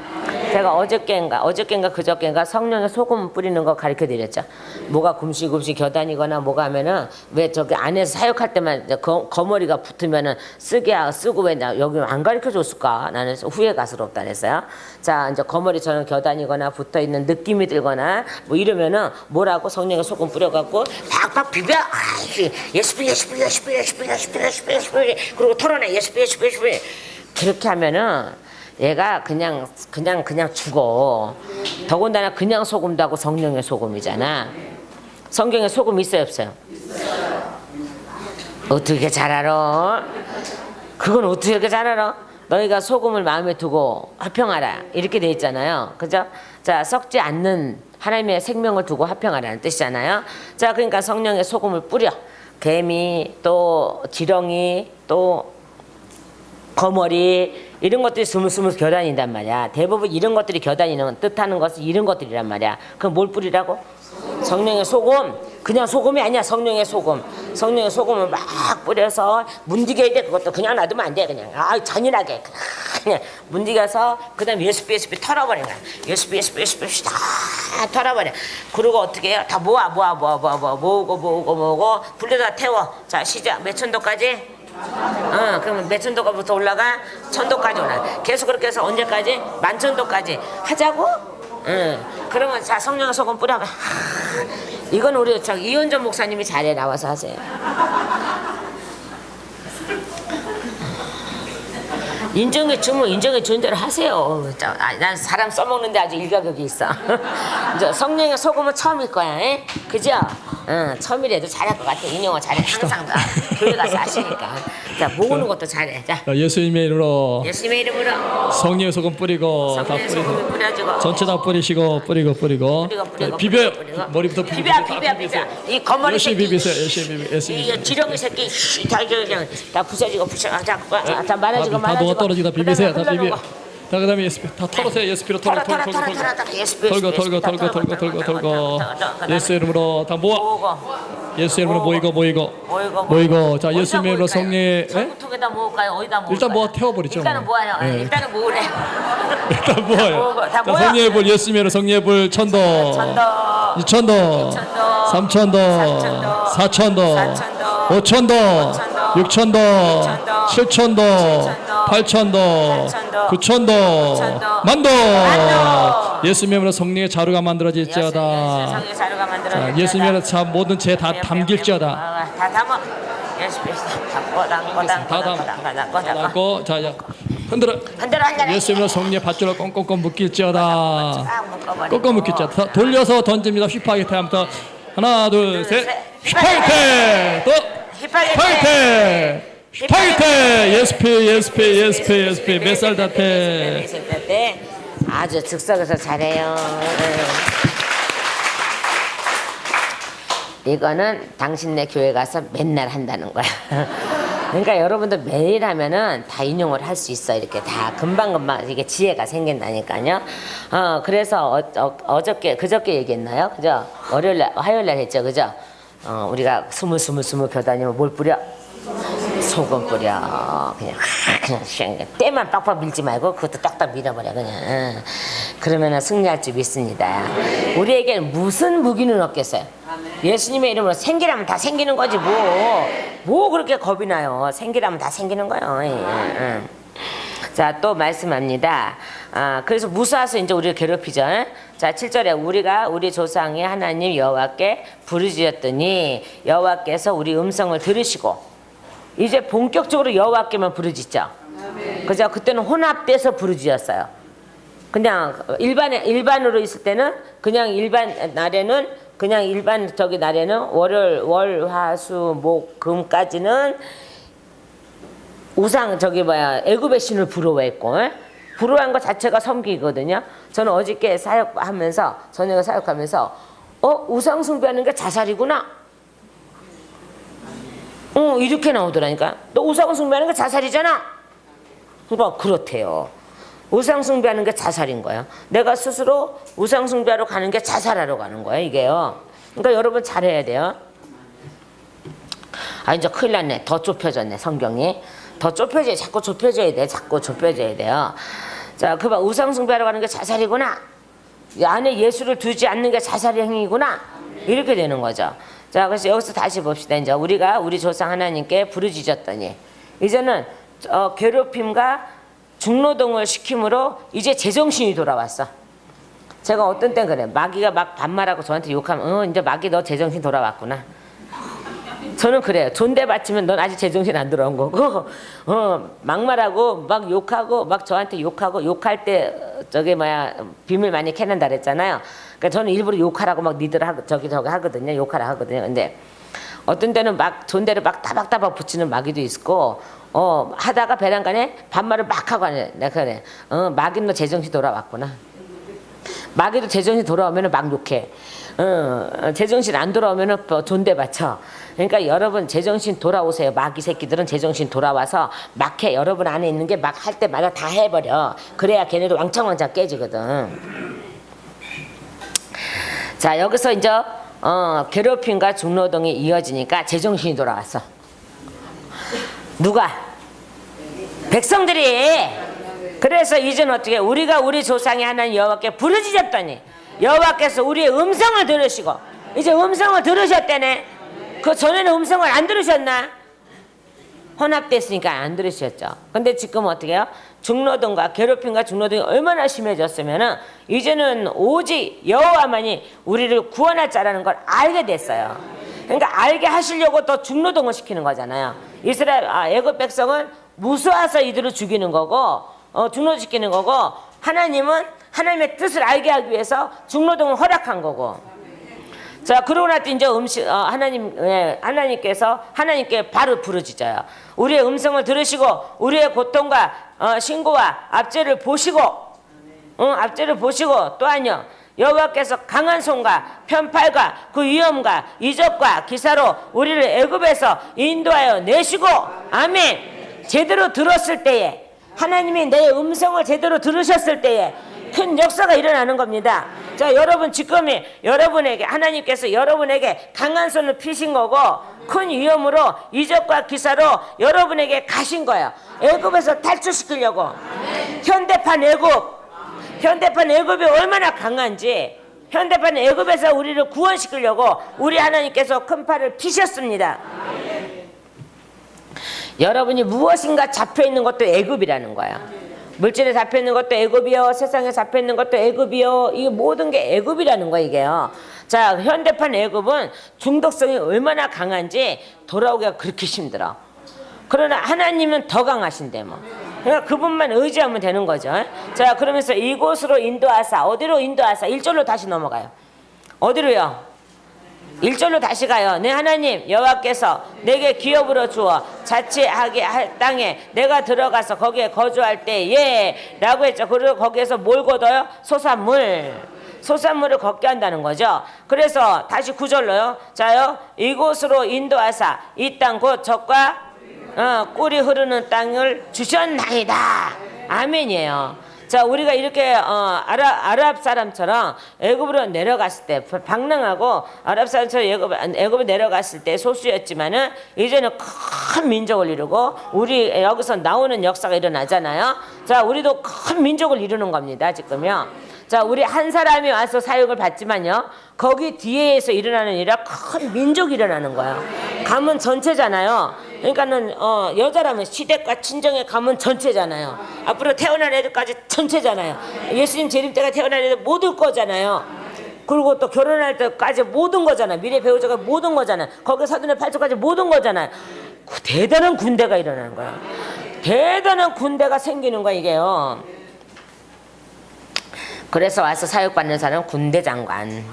제가 어저께인가 그저께인가 성령의 소금 뿌리는 거 가르쳐 드렸죠. 뭐가 굼시굼시 겨다니거나 뭐가 하면은 왜 저기 안에서 사역할 때만 거머리가 붙으면은 쓰고 왜 여기 안 가르쳐 줬을까? 나는 후회가 스럽다 그랬어요. 자, 이제 거머리처럼 겨다니거나 붙어 있는 느낌이 들거나 뭐 이러면은 뭐라고 성령의 소금 뿌려갖고 팍팍 비벼. 예수비 그리고 털어내 예수비. 그렇게 하면은 얘가 그냥 죽어. 더군다나 그냥 소금도 하고 성령의 소금이잖아. 성경에 소금 있어요 없어요? 있어요. 어떻게 잘 알아? 그건 어떻게 이렇게 잘 알아? 너희가 소금을 마음에 두고 화평하라 이렇게 돼 있잖아요. 그죠? 자, 썩지 않는 하나님의 생명을 두고 화평하라는 뜻이잖아요. 자, 그러니까 성령의 소금을 뿌려. 개미 또 지렁이 또 거머리 이런 것들이 스물스물 겨다닌단 말이야. 대부분 이런 것들이 겨다니는 뜻하는 것은 이런 것들이란 말이야. 그럼 뭘 뿌리라고? 성령의 소금. 그냥 소금이 아니야. 성령의 소금. 성령의 소금을 막 뿌려서 문지겨야 돼. 그것도 그냥 놔두면 안 돼. 그냥 잔인하게 그냥 문지겨서 그다음 예수비 털어버려. 예수비 다 털어버려. 그리고 어떻게 해요? 다 모으고 불에다 태워. 자, 시작. 몇 천도까지? 그러면 몇 천도까지부터 올라가? 천도까지 올라가. 계속 그렇게 해서 언제까지? 만천도까지 하자고? 그러면 자, 성령의 소금 뿌려봐. 이건 우리 이현전 목사님이 잘해. 나와서 하세요. 인정해 주는 대로 하세요. 난 사람 써먹는데 아주 일가격이 있어. 이제 성령의 소금은 처음일 거야. 그죠? 처음이라도 잘할 것 같아. 인용어 잘해. 항상 교회 가서 하시니까. 자, 모으는 것도 잘해. 자, 예수님의 이름으로 성령의 소금 뿌리고 다 뿌려주고 전체 다 뿌리시고 뿌리고 비벼. 머리부터 비벼. 이 거머리 열심히 새끼, 비비세요. 이 지렁이 새끼 다 부서지고 자, 많아지고 다 녹아 떨어지다 비비세요. 다 비벼. 자, 그다음에 예수피 다 털으세요. 예수피로 털고 예수 이름으로 다 모아. 예수 이름으로 모이고. 자, 예수 이름으로 성령. 전구통에다 모을까요? 어디다 모을까요? 일단 모아 태워버리죠. 일단은 모아요. 네. 일단은 모으래. 일단 모아요. 다 자, 모여. 성령의 불 예수 이름으로 성령의 불 천도. 이천도, 삼천도, 사천도, 오천도, 육천도, 칠천도, 팔천도, 구천도, 만도. 예수님으로 성령의 자루가 만들어질지어다. 성의 자료가 만들어질지어다. 예수님으로 모든 죄 다 담길지어다. 다 담아. 예수 담고 자 흔들어. 예수님으로 성령의 밧줄로 꽁꽁꽁 묶일지어다. 꽁꽁 묶일지어다. 돌려서 던집니다. 휘파이트 하면서 하나 둘 셋. 휘파이트 또 휘파이트. 예스피 몇 살 다테. 아주 즉석에서 잘해요. 이거는 당신네 교회 가서 맨날 한다는 거야. 그러니까 여러분들 매일 하면은 다 인용을 할 수 있어. 이렇게 다 금방금방 이게 지혜가 생긴다니까요. 그래서 그저께 얘기했나요? 그죠? 화요일날 했죠. 그죠? 우리가 스물 펴다니면 뭘 뿌려? 소금 뿌려. 그냥 때만 빡빡 밀지 말고 그것도 딱딱 밀어버려 그냥. 그러면 승리할 줄 믿습니다. 우리에게는 무슨 무기는 없겠어요? 예수님의 이름으로 생기라면 다 생기는 거지 뭐 그렇게 겁이 나요. 생기라면 다 생기는 거예요. 자, 또 말씀합니다. 그래서 무수해서 이제 우리를 괴롭히죠. 자, 7절에 우리가 우리 조상의 하나님 여호와께 부르짖었더니 여호와께서 우리 음성을 들으시고. 이제 본격적으로 여호와께만 부르짖죠. 그죠? 그때는 혼합돼서 부르짖었어요. 그냥 일반으로 있을 때는 그냥 일반 날에는 그냥 일반 날에는 월, 화, 수, 목, 금까지는 우상 애굽의 신을 부러워했고 부러워한 것 자체가 섬기거든요. 저는 어저께 저녁에 사역하면서 우상 숭배하는 게 자살이구나. 이렇게 나오더라니까. 너 우상 숭배하는 게 자살이잖아. 그러니까 그렇대요. 우상 숭배하는 게 자살인 거예요. 내가 스스로 우상 숭배하러 가는 게 자살하러 가는 거예요, 이게요. 그러니까 여러분 잘해야 돼요. 이제 큰일 났네. 더 좁혀졌네, 성경이. 더 좁혀져야 자꾸 좁혀져야 돼요. 자, 우상 숭배하러 가는 게 자살이구나. 이 안에 예수를 두지 않는 게 자살의 행위구나. 이렇게 되는 거죠. 자, 그래서 여기서 다시 봅시다. 이제 우리가 우리 조상 하나님께 부르짖었더니 이제는 괴롭힘과 중노동을 시킴으로 이제 제정신이 돌아왔어. 제가 어떤 땐 그래. 마귀가 막 반말하고 저한테 욕하면 이제 마귀 너 제정신 돌아왔구나. 저는 그래요. 존대 받치면 넌 아직 제정신 안 돌아온 거고 막말하고 막 욕하고 막 저한테 욕할 때 비밀 많이 캐낸다 그랬잖아요. 그러니까 저는 일부러 욕하라고 막 니들 저기 하거든요. 욕하라 하거든요. 근데 어떤 때는 막 존대를 막 따박따박 붙이는 마귀도 있고 하다가 베란간에 반말을 막 하고 하네. 내가 그래. 마귀 너 제정신 돌아왔구나. 마귀도 제정신 돌아오면 막 욕해. 제정신 안 돌아오면 존대 받쳐. 그러니까 여러분 제정신 돌아오세요. 마귀 새끼들은 제정신 돌아와서 막 해. 여러분 안에 있는 게 막 할 때마다 다 해버려. 그래야 걔네도 왕창왕창 깨지거든. 자, 여기서 이제 괴롭힘과 중노동이 이어지니까 제정신이 돌아왔어. 누가? 백성들이. 그래서 이제는 어떻게 우리가 우리 조상의 하나님 여호와께 부르짖었더니 여호와께서 우리의 음성을 들으시고 이제 음성을 들으셨다네. 그 전에는 음성을 안 들으셨나? 혼합됐으니까 안 들으셨죠. 근데 지금 어떻게 해요? 중노동과 괴롭힘과 중노동이 얼마나 심해졌으면은 이제는 오직 여호와만이 우리를 구원할 자라는 걸 알게 됐어요. 그러니까 알게 하시려고 더 중노동을 시키는 거잖아요. 애굽 백성은 무수해서 이들을 죽이는 거고 중노시키는 거고 하나님은 하나님의 뜻을 알게 하기 위해서 중노동을 허락한 거고. 자, 그러고 나서 이제 하나님께서 하나님께 바로 부르짖어요. 우리의 음성을 들으시고 우리의 고통과 신고와 압제를 보시고 또한요 여호와께서 강한 손과 편팔과 그 위엄과 이적과 기사로 우리를 애굽에서 인도하여 내시고 아멘. 제대로 들었을 때에 하나님이 내 음성을 제대로 들으셨을 때에 큰 역사가 일어나는 겁니다. 자, 여러분 지금이 여러분에게 하나님께서 여러분에게 강한 손을 피신 거고 큰 위험으로 이적과 기사로 여러분에게 가신 거예요. 애굽에서 탈출시키려고. 현대판 애굽이 얼마나 강한지 현대판 애굽에서 우리를 구원시키려고 우리 하나님께서 큰 팔을 피셨습니다. 여러분이 무엇인가 잡혀있는 것도 애굽이라는 거야. 물질에 잡혀있는 것도 애굽이요, 세상에 잡혀있는 것도 애굽이요, 이 모든 게 애굽이라는 거야 이게요. 자, 현대판 애굽은 중독성이 얼마나 강한지 돌아오기가 그렇게 힘들어. 그러나 하나님은 더 강하신데 뭐. 그러니까 그분만 의지하면 되는 거죠. 자, 그러면서 이곳으로 인도하사. 어디로 인도하사? 1절로 다시 넘어가요. 어디로요? 1절로 다시 가요. 내 하나님 여호와께서 내게 기업으로 주어 자치하게 할 땅에 내가 들어가서 거기에 거주할 때에 라고 했죠. 그리고 거기에서 뭘 거둬요? 소산물을 걷게 한다는 거죠. 그래서 다시 9절로요. 자요, 이곳으로 인도하사 이 땅 곧 젖과 꿀이 흐르는 땅을 주셨나이다. 아멘이에요. 자, 우리가 이렇게 아랍 사람처럼 애굽으로 내려갔을 때 방랑하고 아랍 사람처럼 애굽에 내려갔을 때 소수였지만은 이제는 큰 민족을 이루고 우리 여기서 나오는 역사가 일어나잖아요. 자, 우리도 큰 민족을 이루는 겁니다 지금요. 자, 우리 한 사람이 와서 사역을 받지만요, 거기 뒤에서 일어나는 일이라 큰 민족이 일어나는 거예요. 가문 전체잖아요. 그러니까는 여자라면 시댁과 친정의 가문 전체잖아요. 앞으로 태어난 애들까지 전체잖아요. 예수님 재림 때가 태어난 애들 못 올 거잖아요. 그리고 또 결혼할 때까지 모든 거잖아요. 미래 배우자가 모든 거잖아요. 거기 사돈의 팔초까지 모든 거잖아요. 대단한 군대가 일어나는 거예요. 대단한 군대가 생기는 거야 이게요. 그래서 와서 사역받는 사람은 군대 장관.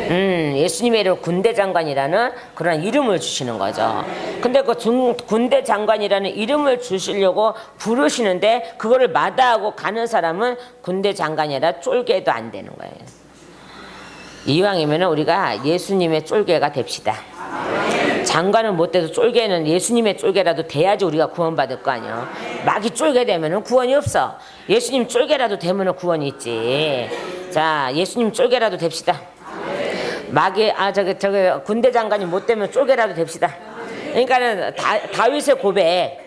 예수님의 이름 군대 장관이라는 그런 이름을 주시는 거죠. 근데 그 군대 장관이라는 이름을 주시려고 부르시는데 그거를 마다하고 가는 사람은 군대 장관이 아니라 쫄개도 안 되는 거예요. 이왕이면 우리가 예수님의 쫄개가 됩시다. 장관은 못 돼도 쫄개는 예수님의 쫄개라도 돼야지 우리가 구원받을 거 아니야. 막이 쫄개 되면은 구원이 없어. 예수님 쫄개라도 되면은 구원이 있지. 자, 예수님 쫄개라도 됩시다. 막이 저기 군대 장관이 못 되면 쫄개라도 됩시다. 그러니까는 다윗의 고백,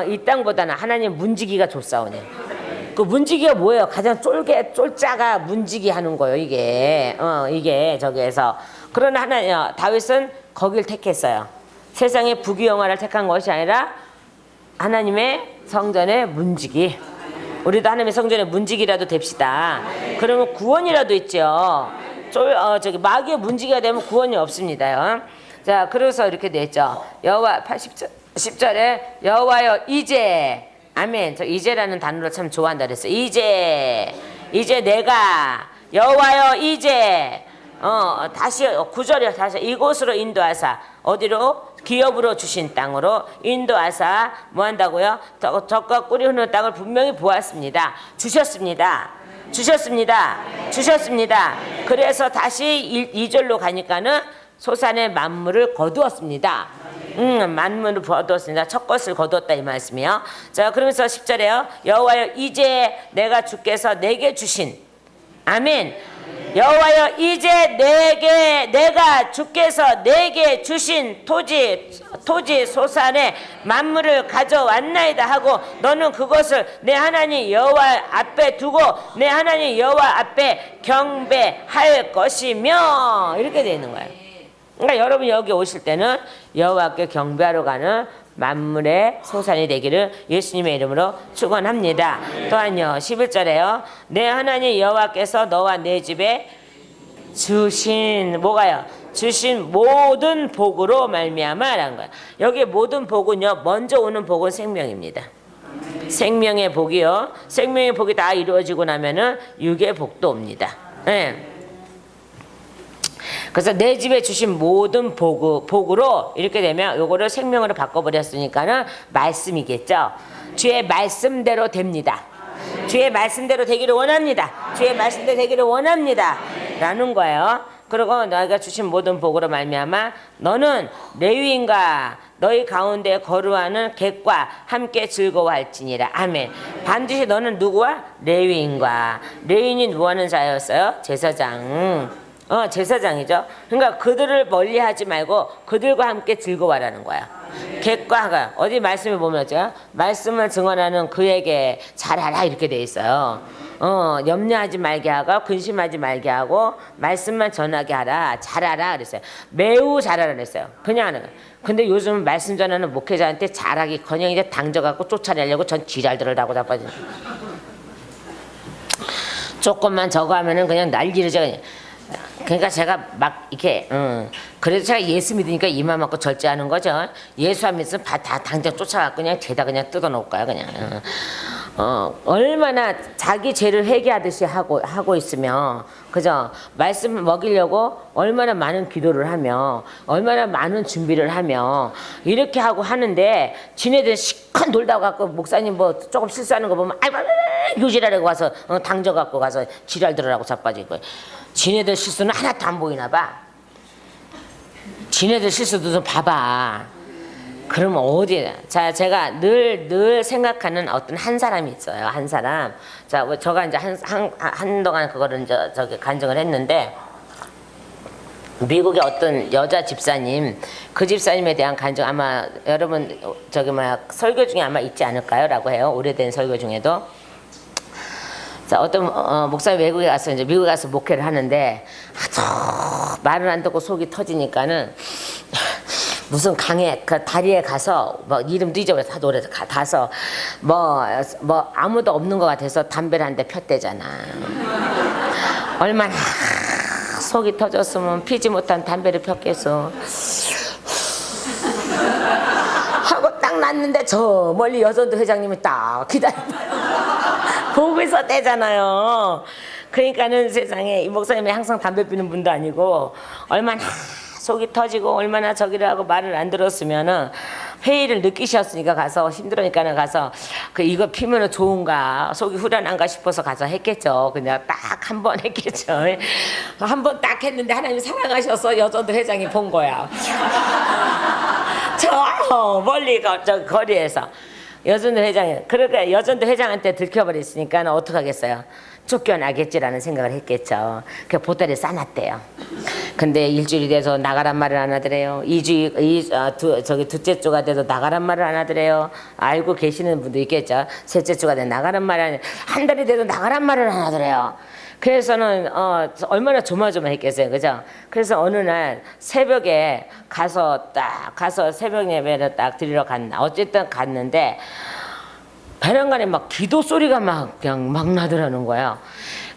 이 땅보다는 하나님 문지기가 좋사오네. 그 문지기가 뭐예요? 가장 쫄자가 문지기 하는 거예요. 이게 저기에서. 그러나 다윗은 거길 택했어요. 세상의 부귀영화를 택한 것이 아니라 하나님의 성전의 문지기. 우리도 하나님의 성전의 문지기라도 됩시다. 그러면 구원이라도 있죠. 저기 마귀의 문지기가 되면 구원이 없습니다요. 자, 그래서 이렇게 됐죠. 여호와 10절에 여호와여 이제, 아멘. 저 이제라는 단어를 참 좋아한다 그랬어요. 이제 내가 여호와여 이제 다시 9절에 다시 이곳으로 인도하사. 어디로? 기업으로 주신 땅으로 인도하사 뭐 한다고요? 젖과 꿀이 흐르는 땅을 분명히 보았습니다. 주셨습니다. 그래서 다시 2절로 가니까는 소산의 만물을 거두었습니다. 만물을 거두었습니다. 첫 것을 거두었다 이 말씀이요. 자, 그러면서 10절에요. 여호와여 이제 내가 주께서 내게 주신, 아멘. 여호와여 이제 내가 주께서 내게 주신 토지 소산의 만물을 가져왔나이다 하고 너는 그것을 내 하나님 여호와 앞에 두고 내 하나님 여호와 앞에 경배할 것이며, 이렇게 되어 있는 거예요. 그러니까 여러분 여기 오실 때는 여호와께 경배하러 가는 만물의 소산이 되기를 예수님의 이름으로 축원합니다. 또한요 11절에요. 내 하나님 여호와께서 너와 내 집에 주신 뭐가요? 주신 모든 복으로 말미암아라는 거예요. 여기 모든 복은요, 먼저 오는 복은 생명입니다. 생명의 복이요. 생명의 복이 다 이루어지고 나면은 육의 복도 옵니다. 네. 그래서 내 집에 주신 모든 복으로 이렇게 되면 요거를 생명으로 바꿔버렸으니까는 말씀이겠죠. 주의 말씀대로 됩니다. 주의 말씀대로 되기를 원합니다. 주의 말씀대로 되기를 원합니다. 라는 거예요. 그리고 너희가 주신 모든 복으로 말미암아 너는 레위인과 너희 가운데 거루하는 객과 함께 즐거워할지니라. 아멘. 반드시 너는 누구와? 레위인과. 레위인이 누구하는 자였어요? 제사장. 제사장이죠. 그러니까 그들을 멀리하지 말고 그들과 함께 즐거워하라는 거야. 객과 하가 어디 말씀에 보면죠, 말씀을 증언하는 그에게 잘하라 이렇게 돼 있어요. 염려하지 말게 하고 근심하지 말게 하고 말씀만 전하게 하라. 잘하라 그랬어요. 매우 잘하라 그랬어요. 그냥 하는 거예요. 근데 요즘 말씀 전하는 목회자한테 잘하기커녕 이제 당져갖고 쫓아내려고 전 지랄들을 하고 자빠지는. 조금만 저거 하면은 그냥 난리르죠 그냥. 그러니까 제가 막 이렇게 그래도 제가 예수 믿으니까 이마 맞고 절제하는 거죠. 예수 안 믿으면 다 당장 쫓아갖고 그냥 죄다 그냥 뜯어놓을 거야 그냥. 얼마나 자기 죄를 회개하듯이 하고 있으면, 그죠? 말씀 먹이려고 얼마나 많은 기도를 하며 얼마나 많은 준비를 하며 이렇게 하고 하는데, 지네들 시컷 놀다 갖고 목사님 뭐 조금 실수하는 거 보면 아이고 요지라고 가서 당져 갖고 가서 지랄 들으라고 자빠지고, 지네들 실수는 하나도 안 보이나 봐. 지네들 실수도 좀 봐봐. 그러면 어디에? 자, 제가 늘 생각하는 어떤 한 사람이 있어요. 한 사람. 자, 저가 이제 한동안 그거를 이제 저기 간증을 했는데, 미국의 어떤 여자 집사님, 그 집사님에 대한 간증 아마 여러분 저기 설교 중에 아마 있지 않을까요?라고 해요. 오래된 설교 중에도. 자, 어떤 목사님 외국에 가서 이제 미국에 가서 목회를 하는데 하도 말을 안 듣고 속이 터지니까는 무슨 강에 그 다리에 가서 뭐 이름도 잊어버려서 다 노래 가서 뭐 아무도 없는 것 같아서 담배를 한 대 폈대잖아. 얼마나 속이 터졌으면 피지 못한 담배를 폈겠어. 하고 딱 났는데 저 멀리 여전도 회장님이 딱 보고 있었대잖아요. 그러니까는 세상에 이 목사님이 항상 담배 피는 분도 아니고 얼마나 속이 터지고 얼마나 저기를 하고 말을 안 들었으면은, 회의를 느끼셨으니까 가서 힘들으니까는 가서 이거 피면은 좋은가 속이 후련한가 싶어서 가서 했겠죠. 그냥 딱 한 번 했겠죠. 한 번 딱 했는데 하나님 사랑하셔서 여전도 회장이 본 거야. 저 멀리 저 거리에서 여전도 회장이, 그러니까 여전도 회장한테 들켜버렸으니까 어떡하겠어요. 쫓겨나겠지라는 생각을 했겠죠. 그 보따리 싸놨대요. 근데 일주일이 돼서 나가란 말을 안 하더래요. 저기 둘째 주가 돼서 나가란 말을 안 하더래요. 알고 계시는 분도 있겠죠. 셋째 주가 돼서 나가란 말을 한 달이 돼도 나가란 말을 안 하더래요. 그래서는 얼마나 조마조마했겠어요, 그죠? 그래서 어느 날 새벽에 가서 새벽 예배를 딱 드리러 갔나. 어쨌든 갔는데 베란간에 막 기도 소리가 그냥 막 나더라는 거예요.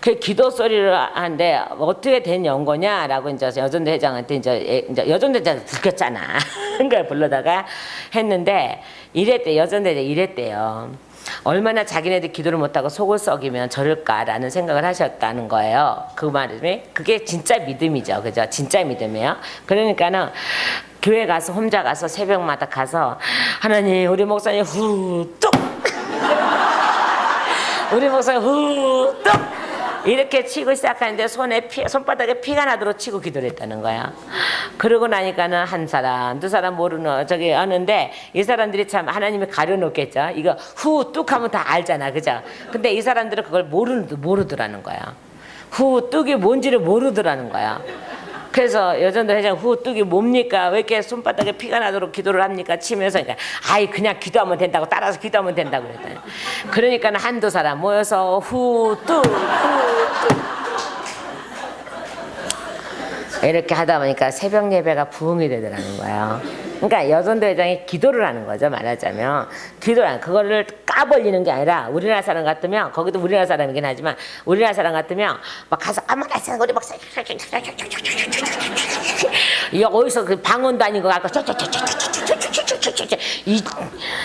그 기도 소리를 하는데 어떻게 된 연거냐라고 이제 여전대 회장한테 이제 여전대 회장 들켰잖아. 그러니까 불러다가 했는데 여전대 이랬대요. 얼마나 자기네들 기도를 못하고 속을 썩이면 저럴까라는 생각을 하셨다는 거예요. 그 말이 그게 진짜 믿음이죠, 그죠? 진짜 믿음이에요. 그러니까는 교회 가서 혼자 가서 새벽마다 가서 하나님 우리 목사님 후뚝 우리 목사님 후뚝 이렇게 치고 시작하는데 손바닥에 피가 나도록 치고 기도를 했다는 거야. 그러고 나니까는 한 사람, 두 사람 모르는 저기 하는데 이 사람들이 참 하나님이 가려놓겠죠. 이거 후 뚝 하면 다 알잖아, 그죠? 근데 이 사람들은 그걸 모르더라는 거야. 후 뚝이 뭔지를 모르더라는 거야. 그래서 여전도 회장 후 뚝이 뭡니까? 왜 이렇게 손바닥에 피가 나도록 기도를 합니까? 치면서 그러니까 그냥 기도하면 된다고, 따라서 기도하면 된다고 그랬더니, 그러니까 한두 사람 모여서 후 뚝 이렇게 하다 보니까 새벽 예배가 부흥이 되더라는 거예요. 그러니까 여전도 회장이 기도를 하는 거죠, 말하자면. 그거를 까벌리는 게 아니라, 우리나라 사람 같으면, 거기도 우리나라 사람이긴 하지만, 우리나라 사람 같으면 막 가서 우리 목사 어디서 그 방언도 아니고 가고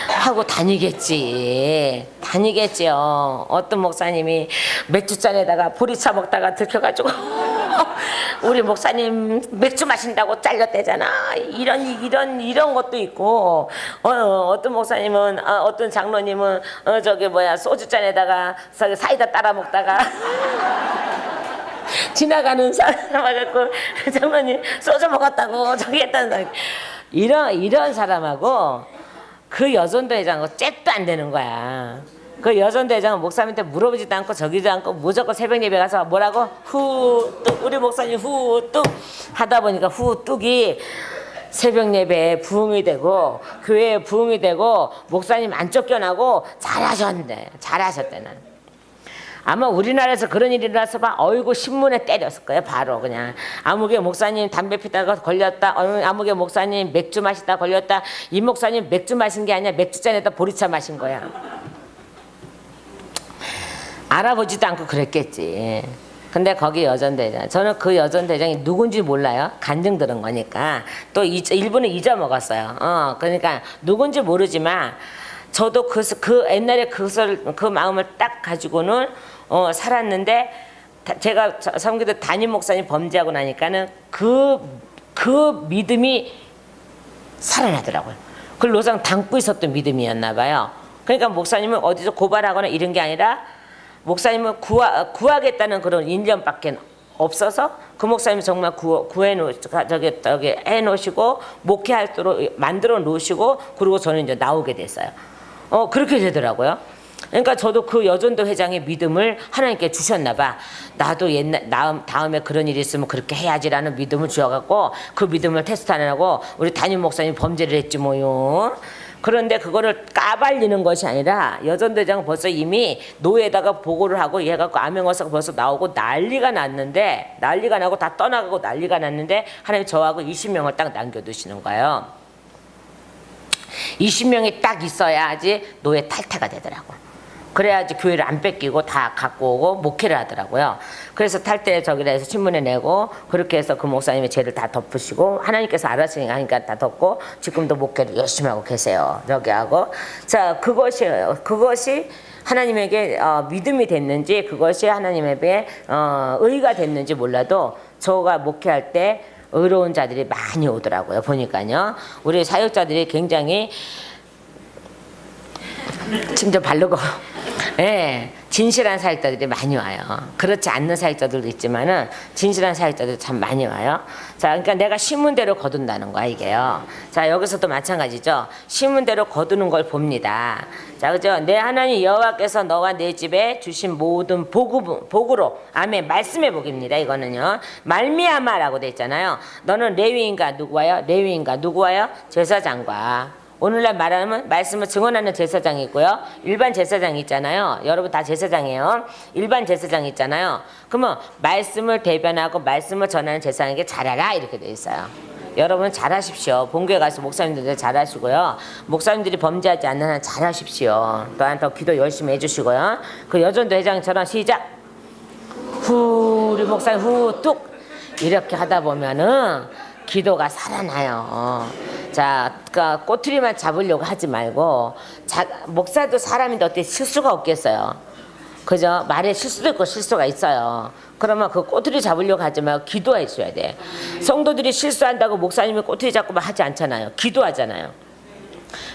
하고 다니겠지요. 어떤 목사님이 맥주잔에다가 보리차 먹다가 들켜가지고 우리 목사님 맥주 마신다고 잘렸대잖아. 이런 것도 있고, 어떤 목사님은 어떤 장로님은 소주잔에다가 사이다 따라 먹다가 지나가는 사람 와갖고 장로님 소주 먹었다고 저기 했다는 사람. 이런 사람하고 그 여전도 회장하고 잽도 안 되는 거야. 그 여전도 회장은 목사님한테 물어보지도 않고 저기도 않고 무조건 새벽 예배 가서 뭐라고 후뚝 우리 목사님 후뚝 하다 보니까 후뚝이 새벽 예배에 부흥이 되고 교회에 부흥이 되고 목사님 안 쫓겨나고 잘하셨대. 난 아마 우리나라에서 그런 일이 일어나서 봐 어이구 신문에 때렸을 거예요. 바로 그냥 아무개 목사님 담배 피다가 걸렸다, 아무개 목사님 맥주 마시다 걸렸다. 이 목사님 맥주 마신 게 아니라 맥주잔에다 보리차 마신 거야. 알아보지도 않고 그랬겠지. 근데 거기 여전대장, 저는 그 여전대장이 누군지 몰라요. 간증 들은 거니까. 또 일부는 잊어먹었어요. 그러니까 누군지 모르지만 저도 그 옛날에 그 마음을 딱 가지고는 살았는데, 제가 섬기던 담임 목사님 범죄하고 나니까는 그 믿음이 살아나더라고요. 그걸 노상 담고 있었던 믿음이었나 봐요. 그러니까 목사님은 어디서 고발하거나 이런 게 아니라 목사님은 구하겠다는 그런 인연밖에 없어서 그 목사님 정말 저기 해놓으시고 목회할 도록 만들어 놓으시고 그리고 저는 이제 나오게 됐어요. 그렇게 되더라고요. 그러니까 저도 그 여전도 회장의 믿음을 하나님께 주셨나 봐. 나도 다음에 그런 일이 있으면 그렇게 해야지라는 믿음을 주셔갖고 그 믿음을 테스트 안 하고 우리 담임 목사님 범죄를 했지 뭐요. 그런데 그거를 까발리는 것이 아니라 여전대장은 벌써 이미 노예에다가 보고를 하고 얘갖고 암행어사가 벌써 나오고 난리가 나고 다 떠나가고 난리가 났는데 하나님 저하고 20명을 딱 남겨두시는 거예요. 20명이 딱 있어야지 노예 탈퇴가 되더라고. 그래야지 교회를 안 뺏기고 다 갖고 오고 목회를 하더라고요. 그래서 탈퇴 저기라 해서 신문에 내고 그렇게 해서 그 목사님의 죄를 다 덮으시고 하나님께서 알아서 하니까 다 덮고 지금도 목회를 열심히 하고 계세요. 저기 하고 자 그것이 하나님에게 믿음이 됐는지 그것이 하나님에게 의가 됐는지 몰라도 저가 목회할 때 의로운 자들이 많이 오더라고요. 보니까요. 우리 사역자들이 굉장히 침 좀 바르고 예, 진실한 사역자들이 많이 와요. 그렇지 않는 사역자들도 있지만은 진실한 사역자들이 참 많이 와요. 자, 그러니까 내가 심은대로 거둔다는 거야 이게요. 자, 여기서도 마찬가지죠. 심은대로 거두는 걸 봅니다. 자, 그죠? 내 하나님 여호와께서 너와 내 집에 주신 모든 복으로 아멘. 말씀의 복입니다. 이거는요. 말미암아라고 돼 있잖아요. 너는 레위인과 누구와요? 레위인과 누구와요? 제사장과. 오늘날 말하면 말씀을 증언하는 제사장이 있고요. 일반 제사장이 있잖아요. 여러분 다 제사장이에요. 일반 제사장이 있잖아요. 그러면 말씀을 대변하고 말씀을 전하는 제사장에게 잘하라 이렇게 돼 있어요. 여러분 잘하십시오. 본교회 가서 목사님들 잘하시고요. 목사님들이 범죄하지 않는 한 잘하십시오. 또한 더 기도 열심히 해주시고요. 그 여전도 회장처럼 시작. 후 우리 목사님 후 뚝 이렇게 하다 보면은 기도가 살아나요. 자, 그러니까 꼬투리만 잡으려고 하지 말고 목사도 사람인데 어떻게 실수가 없겠어요. 그죠? 말에 실수도 있고 실수가 있어요. 그러면 그 꼬투리 잡으려고 하지 말고 기도해 줘야 돼. 성도들이 실수한다고 목사님이 꼬투리 잡고 하지 않잖아요. 기도하잖아요.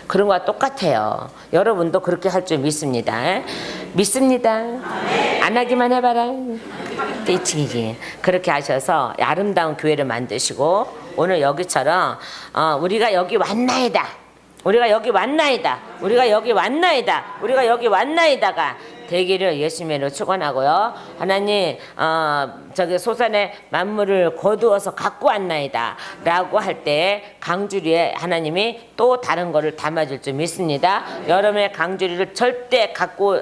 그런 거와 똑같아요. 여러분도 그렇게 할 줄 믿습니다. 믿습니다. 안 하기만 해봐라. 떼치기. 그렇게 하셔서 아름다운 교회를 만드시고 오늘 여기처럼 우리가 여기 왔나이다. 우리가 여기 왔나이다가 되기를 예수님으로 축원하고요. 하나님 저기 소산의 만물을 거두어서 갖고 왔나이다 라고 할 때 강주리에 하나님이 또 다른 거를 담아줄 줄 믿습니다. 여러분의 강주리를 절대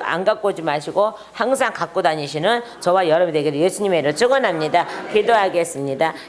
안 갖고 오지 마시고 항상 갖고 다니시는 저와 여러분이 되기를 예수님의 이름으로 축원합니다. 기도하겠습니다.